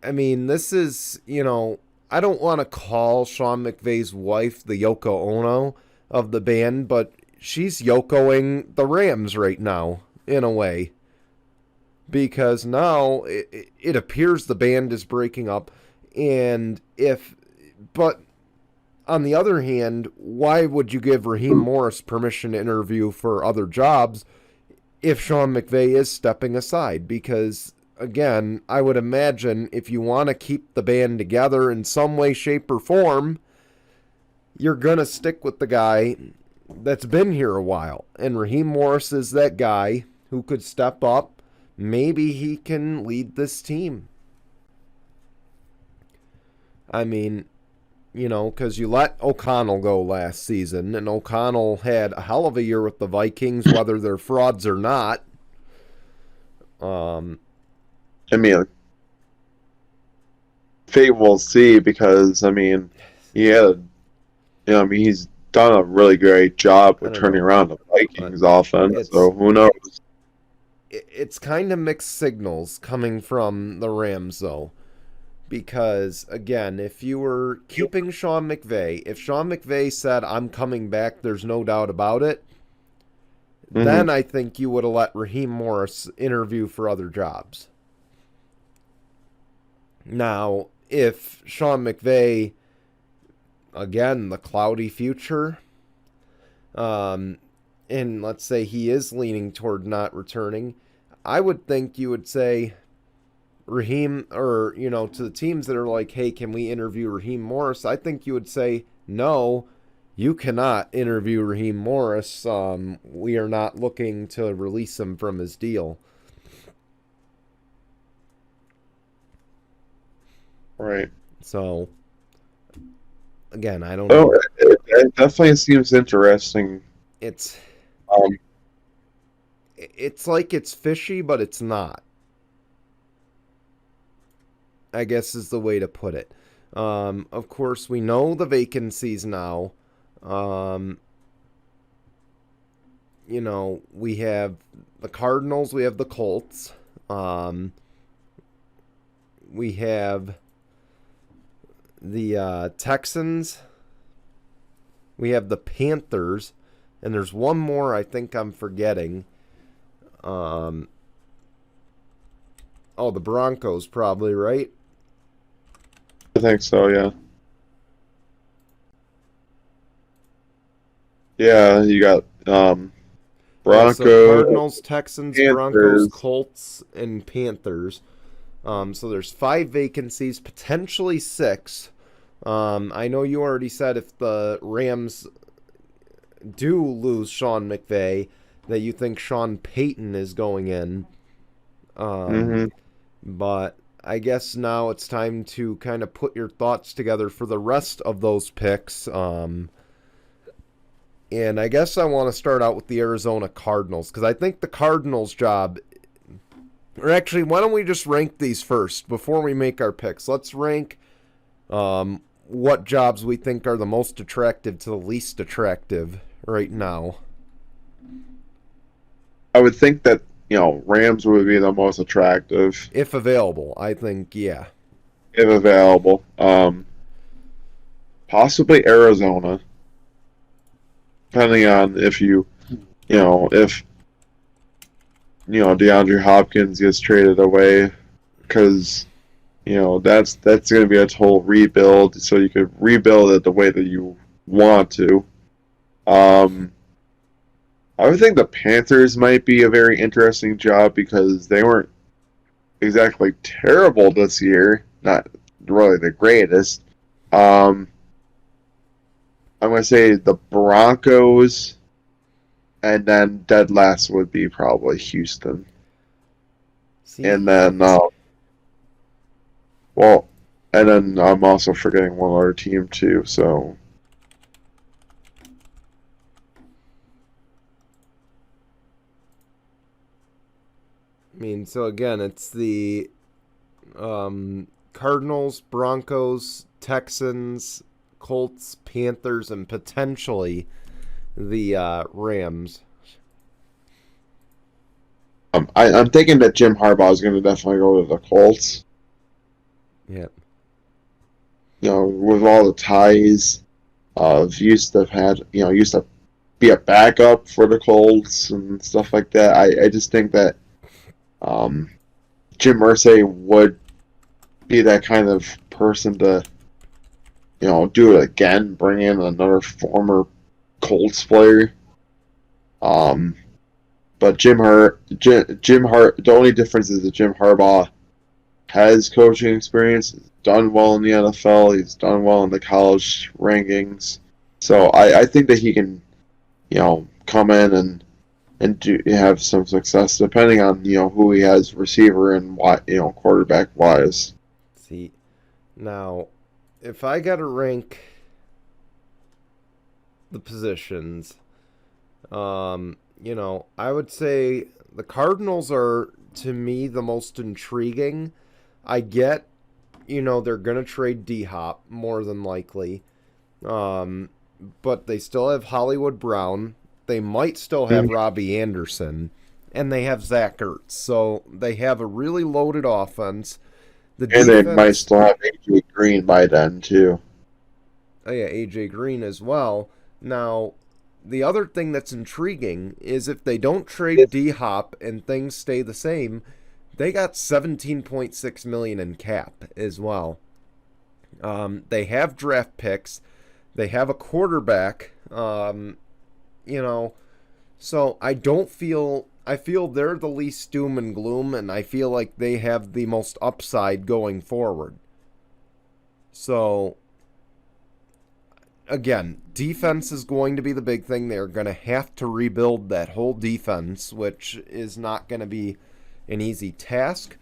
S1: This is, I don't want to call Sean McVay's wife the Yoko Ono of the band, but she's Yokoing the Rams right now, in a way. Because now it appears the band is breaking up. But on the other hand, why would you give Raheem Morris permission to interview for other jobs if Sean McVay is stepping aside? Because, again, I would imagine if you want to keep the band together in some way, shape, or form, you're going to stick with the guy that's been here a while. And Raheem Morris is that guy who could step up, maybe he can lead this team. I mean, because you let O'Connell go last season, and O'Connell had a hell of a year with the Vikings, whether they're frauds or not.
S2: I mean, fate will see because he had, he's done a really great job with turning
S1: know.
S2: around the Vikings offense. So who knows?
S1: It's kind of mixed signals coming from the Rams, though. Because, again, if you were keeping Sean McVay, if Sean McVay said, I'm coming back, there's no doubt about it, then I think you would have let Raheem Morris interview for other jobs. Now, if Sean McVay, again, the cloudy future, and let's say he is leaning toward not returning, I would think you would say, Raheem, or, to the teams that are like, hey, can we interview Raheem Morris? I think you would say, no, you cannot interview Raheem Morris. We are not looking to release him from his deal.
S2: Right.
S1: So, again, I don't know.
S2: It definitely seems interesting.
S1: It's like it's fishy, but it's not, I guess is the way to put it. Of course, we know the vacancies now. We have the Cardinals, we have the Colts. We have the Texans. We have the Panthers. And there's one more I think I'm forgetting. The Broncos probably, right?
S2: I think so, yeah. Yeah, you got Broncos,
S1: so Cardinals, Texans,
S2: Panthers.
S1: Broncos, Colts, and Panthers. So there's 5 vacancies, potentially 6. I know you already said if the Rams do lose Sean McVay, that you think Sean Payton is going in. But I guess now it's time to kind of put your thoughts together for the rest of those picks. And I guess I want to start out with the Arizona Cardinals, because I think the Cardinals' job... Or actually, why don't we just rank these first before we make our picks? Let's rank what jobs we think are the most attractive to the least attractive right now.
S2: I would think that, Rams would be the most attractive.
S1: If available, I think, yeah.
S2: If available. Possibly Arizona. Depending on if DeAndre Hopkins gets traded away, because that's going to be a total rebuild, so you could rebuild it the way that you want to. I would think the Panthers might be a very interesting job because they weren't exactly terrible this year, not really the greatest. I'm going to say the Broncos. And then dead last would be probably Houston. And then, I'm also forgetting one other team too, so.
S1: So again, it's the Cardinals, Broncos, Texans, Colts, Panthers, and potentially the Rams.
S2: I'm thinking that Jim Harbaugh is going to definitely go to the Colts.
S1: Yep.
S2: With all the ties, used to be a backup for the Colts and stuff like that. I just think that Jim Irsay would be that kind of person to, do it again, bring in another former Colts player. But the only difference is that Jim Harbaugh has coaching experience. He's done well in the NFL. He's done well in the college rankings. So I think that he can, come in and and do have some success depending on who he has receiver and what quarterback wise.
S1: See, now, if I got to rank the positions, I would say the Cardinals are, to me, the most intriguing. I get, they're going to trade D-Hop more than likely. But they still have Hollywood Brown. They might still have Robbie Anderson. And they have Zach Ertz. So they have a really loaded offense. The
S2: And
S1: defense,
S2: they might still have AJ Green by then too.
S1: oh yeah, AJ Green as well. Now, the other thing that's intriguing is if they don't trade D-Hop and things stay the same, they got $17.6 million in cap as well. They have draft picks. They have a quarterback. So I feel they're the least doom and gloom, and I feel like they have the most upside going forward. So, again, defense is going to be the big thing. They're going to have to rebuild that whole defense, which is not going to be an easy task.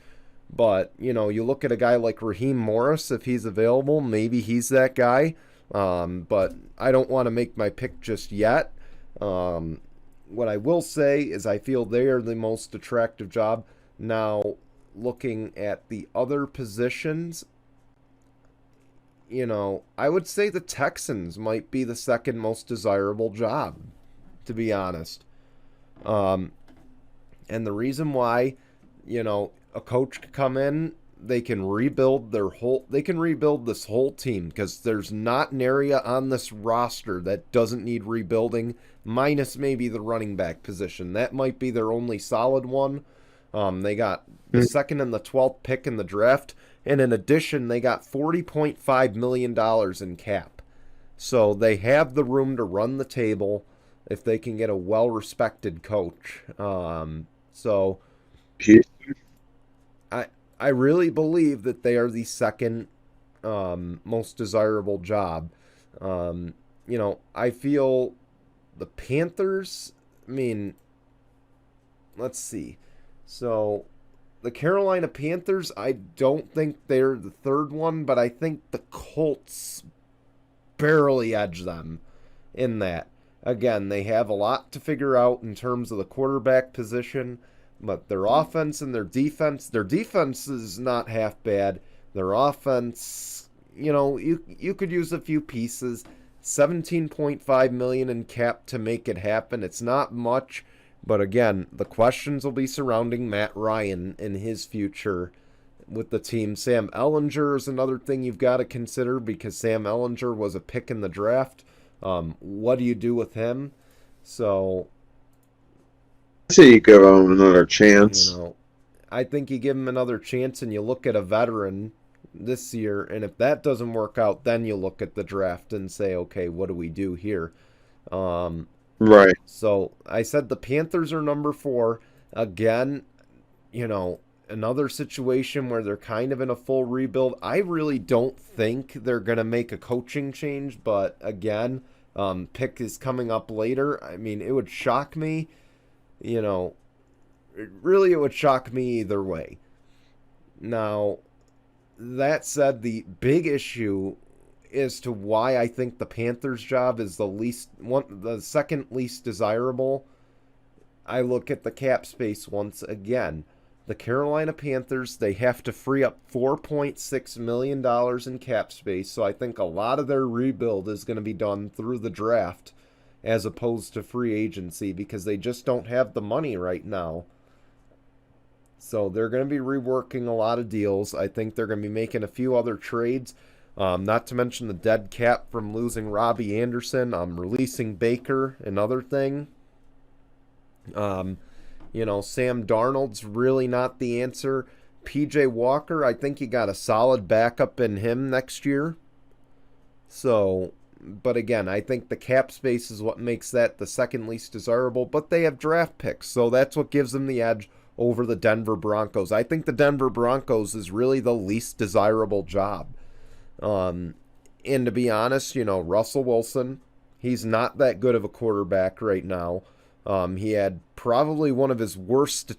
S1: But, you look at a guy like Raheem Morris, if he's available, maybe he's that guy. But I don't want to make my pick just yet. What I will say is I feel they are the most attractive job. Now, looking at the other positions, I would say the Texans might be the second most desirable job, to be honest. And the reason why, a coach could come in, they can rebuild this whole team, because there's not an area on this roster that doesn't need rebuilding, minus maybe the running back position. That might be their only solid one. They got the second and the 12th pick in the draft, and in addition, they got $40.5 million in cap. So they have the room to run the table if they can get a well-respected coach. I really believe that they are the second most desirable job. I feel the Panthers, let's see. So the Carolina Panthers, I don't think they're the third one, but I think the Colts barely edge them in that. Again, they have a lot to figure out in terms of the quarterback position. But their offense and their defense is not half bad. Their offense, you could use a few pieces. $17.5 million in cap to make it happen. It's not much, but again, the questions will be surrounding Matt Ryan and his future with the team. Sam Ehlinger is another thing you've got to consider, because Sam Ehlinger was a pick in the draft. What do you do with him? So,
S2: I say you give him another chance.
S1: I think you give him another chance and you look at a veteran this year, and if that doesn't work out, then you look at the draft and say, okay, what do we do here?
S2: Right.
S1: So I said the Panthers are number 4. Again, another situation where they're kind of in a full rebuild. I really don't think they're going to make a coaching change, but again, pick is coming up later. It would shock me. It would shock me either way. Now, that said, the big issue as to why I think the Panthers job is the second least desirable, I look at the cap space once again. The Carolina Panthers, they have to free up $4.6 million in cap space, so I think a lot of their rebuild is going to be done through the draft as opposed to free agency, because they just don't have the money right now. So they're going to be reworking a lot of deals. I think they're going to be making a few other trades, not to mention the dead cap from losing Robbie Anderson, releasing Baker, another thing. Sam Darnold's really not the answer. PJ Walker, I think you got a solid backup in him next year. So, but again, I think the cap space is what makes that the second least desirable, but they have draft picks, so that's what gives them the edge over the Denver Broncos. I think the Denver Broncos is really the least desirable job. And to be honest, Russell Wilson, he's not that good of a quarterback right now. He had probably one of his worst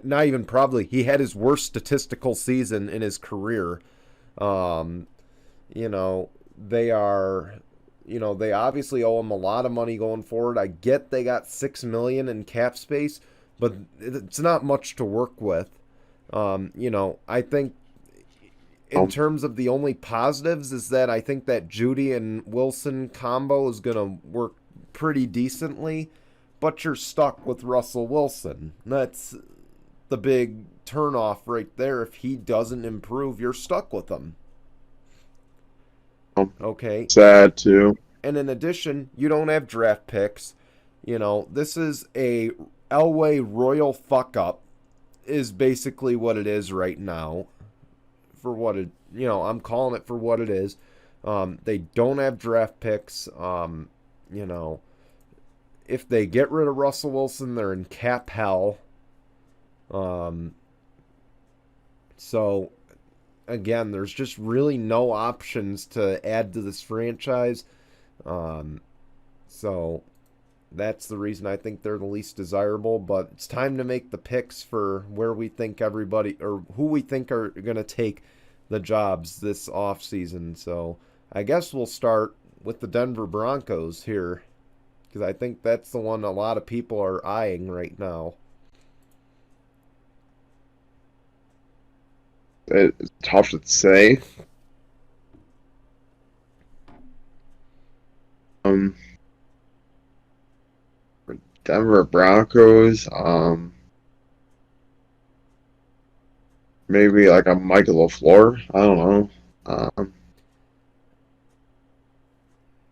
S1: not even probably, he had his worst statistical season in his career. Um, you know, they are, they obviously owe him a lot of money going forward. I get they got $6 million in cap space, but it's not much to work with. I think in
S2: Um,
S1: terms of the only positives is that I think that Judy and Wilson combo is going to work pretty decently, but you're stuck with Russell Wilson. That's the big turnoff right there. If he doesn't improve, you're stuck with him. Okay.
S2: Sad too.
S1: And in addition, you don't have draft picks. This is a Elway royal fuck up is basically what it is right now. For what it, I'm calling it for what it is. They don't have draft picks. You know, if they get rid of Russell Wilson, they're in cap hell. So again, there's just really no options to add to this franchise. So that's the reason I think they're the least desirable. But it's time to make the picks for where we think everybody or who we think are going to take the jobs this offseason. So I guess we'll start with the Denver Broncos here because I think that's the one a lot of people are eyeing right now.
S2: It's tough to say. Um, Denver Broncos. Maybe like a Michael LaFleur. I don't know.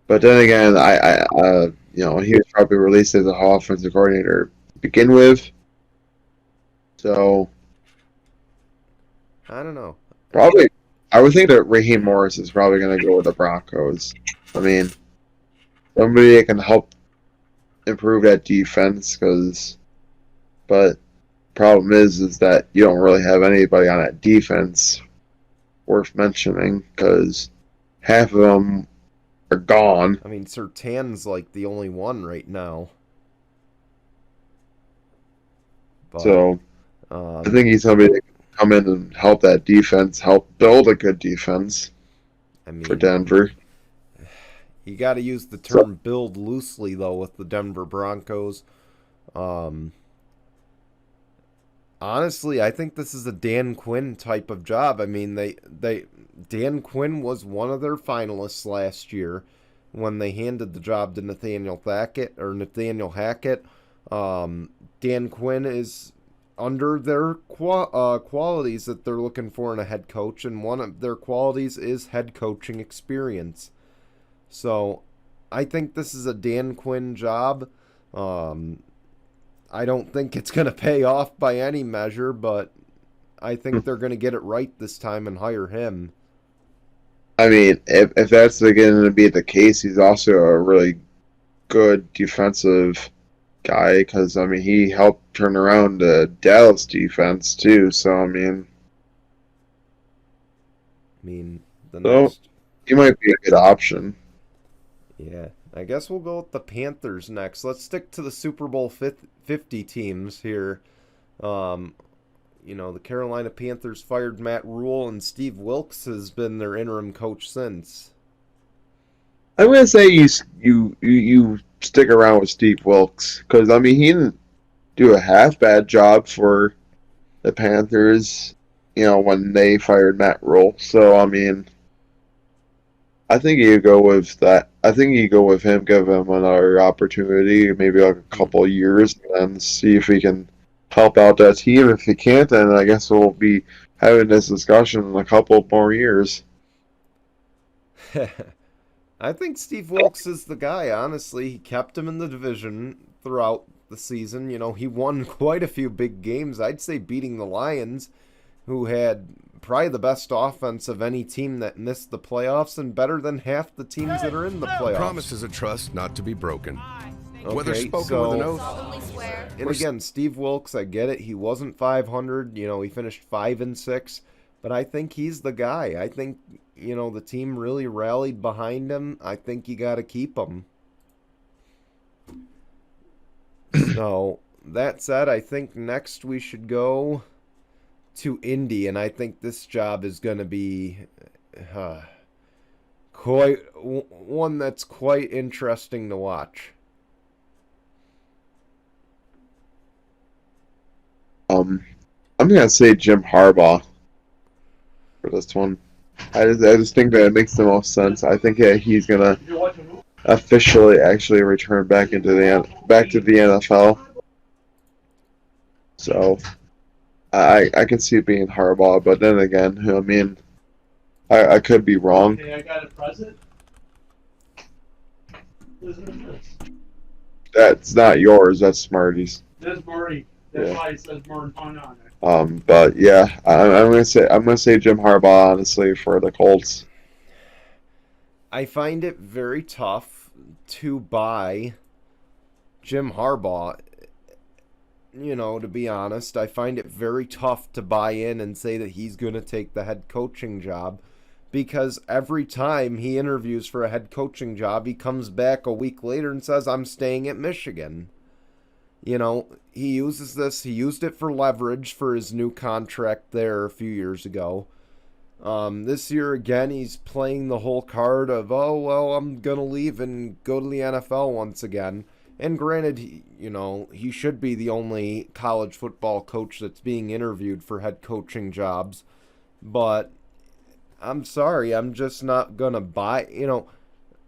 S2: But then again, he was probably released as a offensive coordinator to begin with. So
S1: I don't know.
S2: probably, I would think that Raheem Morris is probably going to go with the Broncos. I mean, somebody that can help improve that defense. But problem is that you don't really have anybody on that defense worth mentioning because half of them are gone.
S1: I mean, Surtain's like the only one right now. But,
S2: So I think he's somebody that can come in and help that defense, help build a good defense for Denver.
S1: You got to use the term build loosely, though, with the Denver Broncos. Honestly, I think this is a Dan Quinn type of job. I mean, Dan Quinn was one of their finalists last year when they handed the job to Nathaniel Hackett. Dan Quinn is under their qualities that they're looking for in a head coach, and one of their qualities is head coaching experience. So I think this is a Dan Quinn job. I don't think it's going to pay off by any measure, but I think they're going to get it right this time and hire him.
S2: I mean, if that's going to be the case, he's also a really good defensive guy because, I mean, he helped turn around the Dallas defense, too. So, I mean, he might be a good option.
S1: Yeah, I guess we'll go with the Panthers next. Let's stick to the Super Bowl 50 teams here. The Carolina Panthers fired Matt Rule, and Steve Wilkes has been their interim coach since.
S2: I'm gonna say you stick around with Steve Wilkes because I mean he didn't do a half bad job for the Panthers, when they fired Matt Rule. So I mean, I think you go with that. I think you go with him, give him another opportunity, maybe like a couple of years, and then see if he can help out that team. If he can't, then I guess we'll be having this discussion in a couple more years.
S1: I think Steve Wilkes is the guy, honestly. He kept him in the division throughout the season. He won quite a few big games. I'd say beating the Lions, who had probably the best offense of any team that missed the playoffs and better than half the teams that are in the playoffs.
S3: Promises of trust not to be broken. Whether
S1: Okay,
S3: spoken with an oath.
S1: And again, Steve Wilkes, I get it. He wasn't 500. He finished 5-6. But I think he's the guy. I think, the team really rallied behind him. I think you got to keep him. No, that said, I think next we should go to Indy, and I think this job is going to be uh, one that's quite interesting to watch.
S2: I'm gonna say Jim Harbaugh for this one. I just think that it makes the most sense. I think he's gonna officially actually return back to the NFL. So I can see it being Harbaugh, but then again, I mean, I could be wrong.
S4: Okay, I got a present.
S2: That's not yours. That's Smarty's.
S4: That's Marty. That's
S2: Yeah.
S4: why it says Martin Fun on it.
S2: But yeah, I'm gonna say Jim Harbaugh honestly for the Colts.
S1: I find it very tough to buy Jim Harbaugh. You know, to be honest, I find it very tough to buy in and say that he's going to take the head coaching job because every time he interviews for a head coaching job, he comes back a week later and says, I'm staying at Michigan. You know, he used it for leverage for his new contract there a few years ago. This year again, he's playing the whole card of, oh, well, I'm going to leave and go to the NFL once again. And granted, he should be the only college football coach that's being interviewed for head coaching jobs. But I'm sorry, I'm just not going to buy,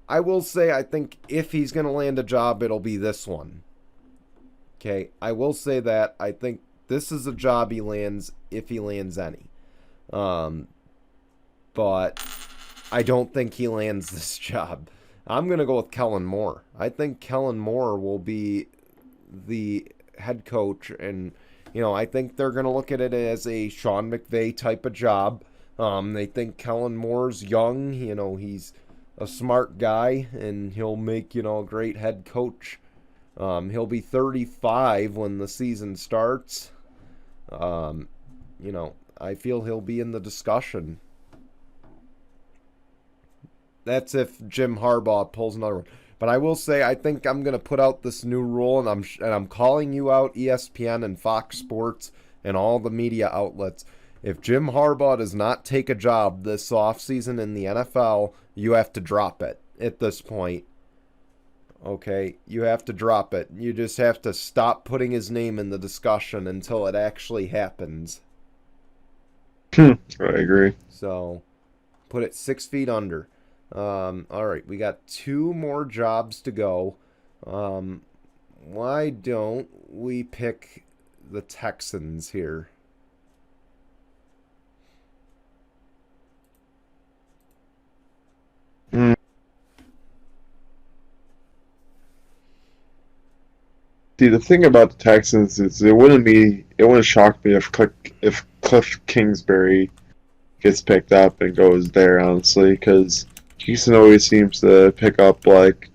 S1: I will say I think if he's going to land a job, it'll be this one. Okay, I will say that. I think this is a job he lands if he lands any. But I don't think he lands this job. I'm going to go with Kellen Moore. I think Kellen Moore will be the head coach, and, I think they're going to look at it as a Sean McVay type of job. They think Kellen Moore's young, he's a smart guy, and he'll make, a great head coach. He'll be 35 when the season starts. I feel he'll be in the discussion. That's if Jim Harbaugh pulls another one. But I will say, I think I'm going to put out this new rule, and I'm calling you out, ESPN and Fox Sports and all the media outlets. If Jim Harbaugh does not take a job this offseason in the NFL, you have to drop it at this point. Okay, you have to drop it. You just have to stop putting his name in the discussion until it actually happens.
S2: I agree.
S1: So, put it 6 feet under. All right, we got 2 more jobs to go. Why don't we pick the Texans here?
S2: See, the thing about the Texans is it wouldn't shock me if Cliff Kingsbury gets picked up and goes there, honestly, because Houston always seems to pick up like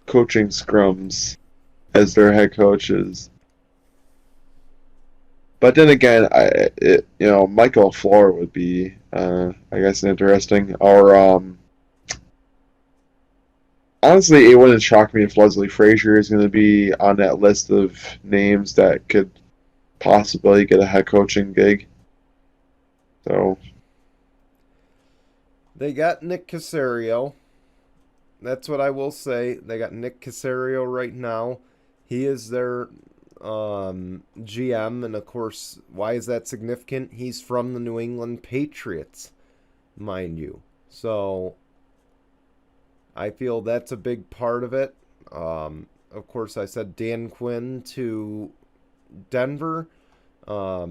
S2: coaching scrums as their head coaches. But then again, Michael Floor would be, I guess, interesting. Or honestly, it wouldn't shock me if Leslie Frazier is going to be on that list of names that could possibly get a head coaching gig. So
S1: they got Nick Caserio. That's what I will say. They got Nick Caserio right now. He is their GM, and of course, why is that significant? He's from the New England Patriots, mind you. So I feel that's a big part of it. Of course, I said Dan Quinn to Denver. I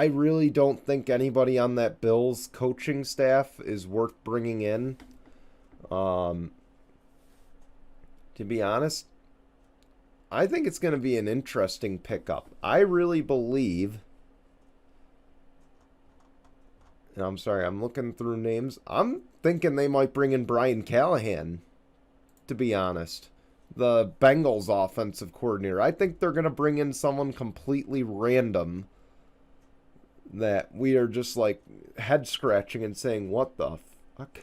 S1: really don't think anybody on that Bills coaching staff is worth bringing in. To be honest, I think it's going to be an interesting pickup. I really believe, and I'm sorry, I'm looking through names. I'm thinking they might bring in Brian Callahan, to be honest. The Bengals offensive coordinator. I think they're going to bring in someone completely random that we are just like head scratching and saying, what the fuck?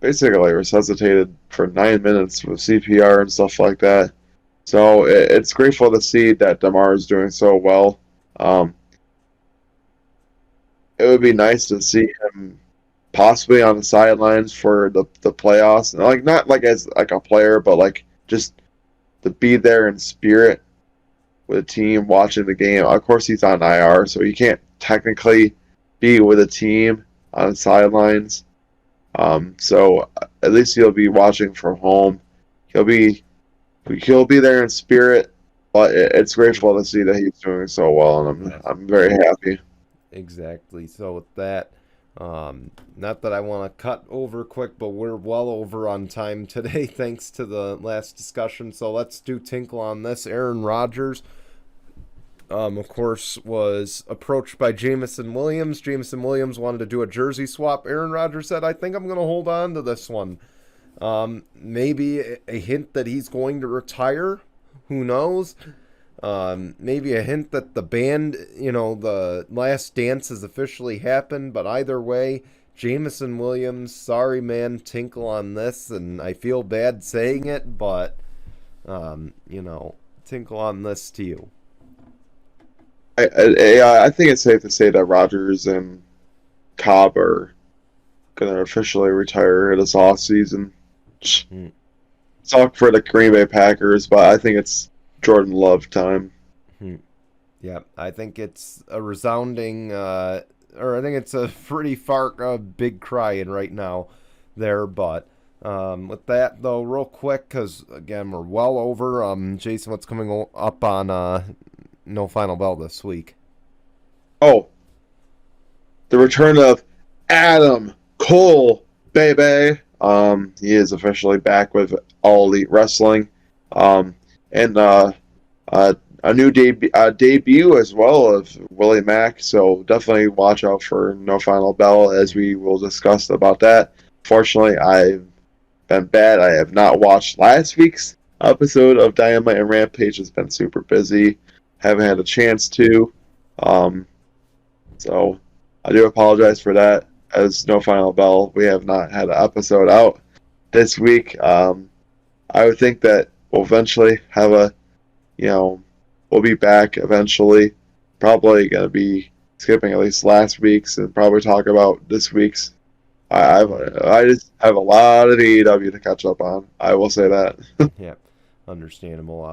S2: basically resuscitated for 9 minutes with CPR and stuff like that. So it's grateful to see that Damar is doing so well. Um, it would be nice to see him possibly on the sidelines for the playoffs, and like not like as like a player, but like just to be there in spirit with a team watching the game. Of course, he's on IR, so he can't technically be with a team on the sidelines. So at least he'll be watching from home. He'll be there in spirit, but it's grateful to see that he's doing so well, and I'm very happy.
S1: Exactly. So with that, not that I want to cut over quick, but we're well over on time today thanks to the last discussion. So let's do Tinkle on this. Aaron Rodgers, of course, was approached by Jameson Williams. Jameson Williams wanted to do a jersey swap. Aaron Rodgers said, I think I'm going to hold on to this one. Maybe a hint that he's going to retire. Who knows? Maybe a hint that the band, the last dance has officially happened. But either way, Jameson Williams, sorry, man, Tinkle on this. And I feel bad saying it, but, Tinkle on this to you.
S2: I think it's safe to say that Rodgers and Cobb are going to officially retire this offseason. Talk for the Green Bay Packers, but I think it's Jordan Love time.
S1: Yeah, I think it's a resounding, or I think it's a pretty far, big crying right now there. But with that, though, real quick, because, again, we're well over. Jason, what's coming up on No Final Bell this week?
S2: Oh, the return of Adam Cole, baby. He is officially back with All Elite Wrestling, and a new debut as well of Willie Mack. So definitely watch out for No Final Bell as we will discuss about that. Fortunately, I've been bad. I have not watched last week's episode of Dynamite and Rampage. It's been super busy. Haven't had a chance to. So I do apologize for that. As No Final Bell, we have not had an episode out this week. I would think that we'll eventually have we'll be back eventually. Probably going to be skipping at least last week's and probably talk about this week's. I just have a lot of AEW to catch up on. I will say that.
S1: Yeah, understandable.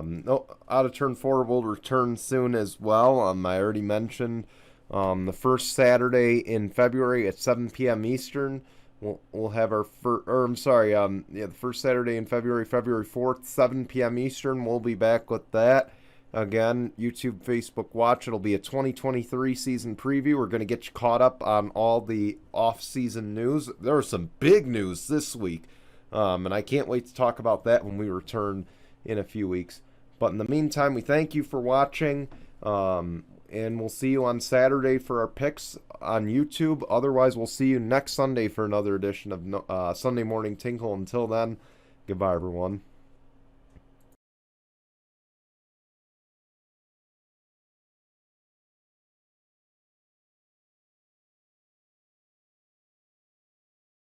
S1: Out of Turn 4 will return soon as well. I already mentioned the first Saturday in February at 7 p.m. Eastern. We'll have our the first Saturday in February, February 4th, 7 p.m. Eastern. We'll be back with that. Again, YouTube, Facebook Watch. It'll be a 2023 season preview. We're going to get you caught up on all the off-season news. There was some big news this week, and I can't wait to talk about that when we return in a few weeks. But in the meantime, we thank you for watching. And we'll see you on Saturday for our picks on YouTube. Otherwise, we'll see you next Sunday for another edition of Sunday Morning Tinkle. Until then, goodbye, everyone.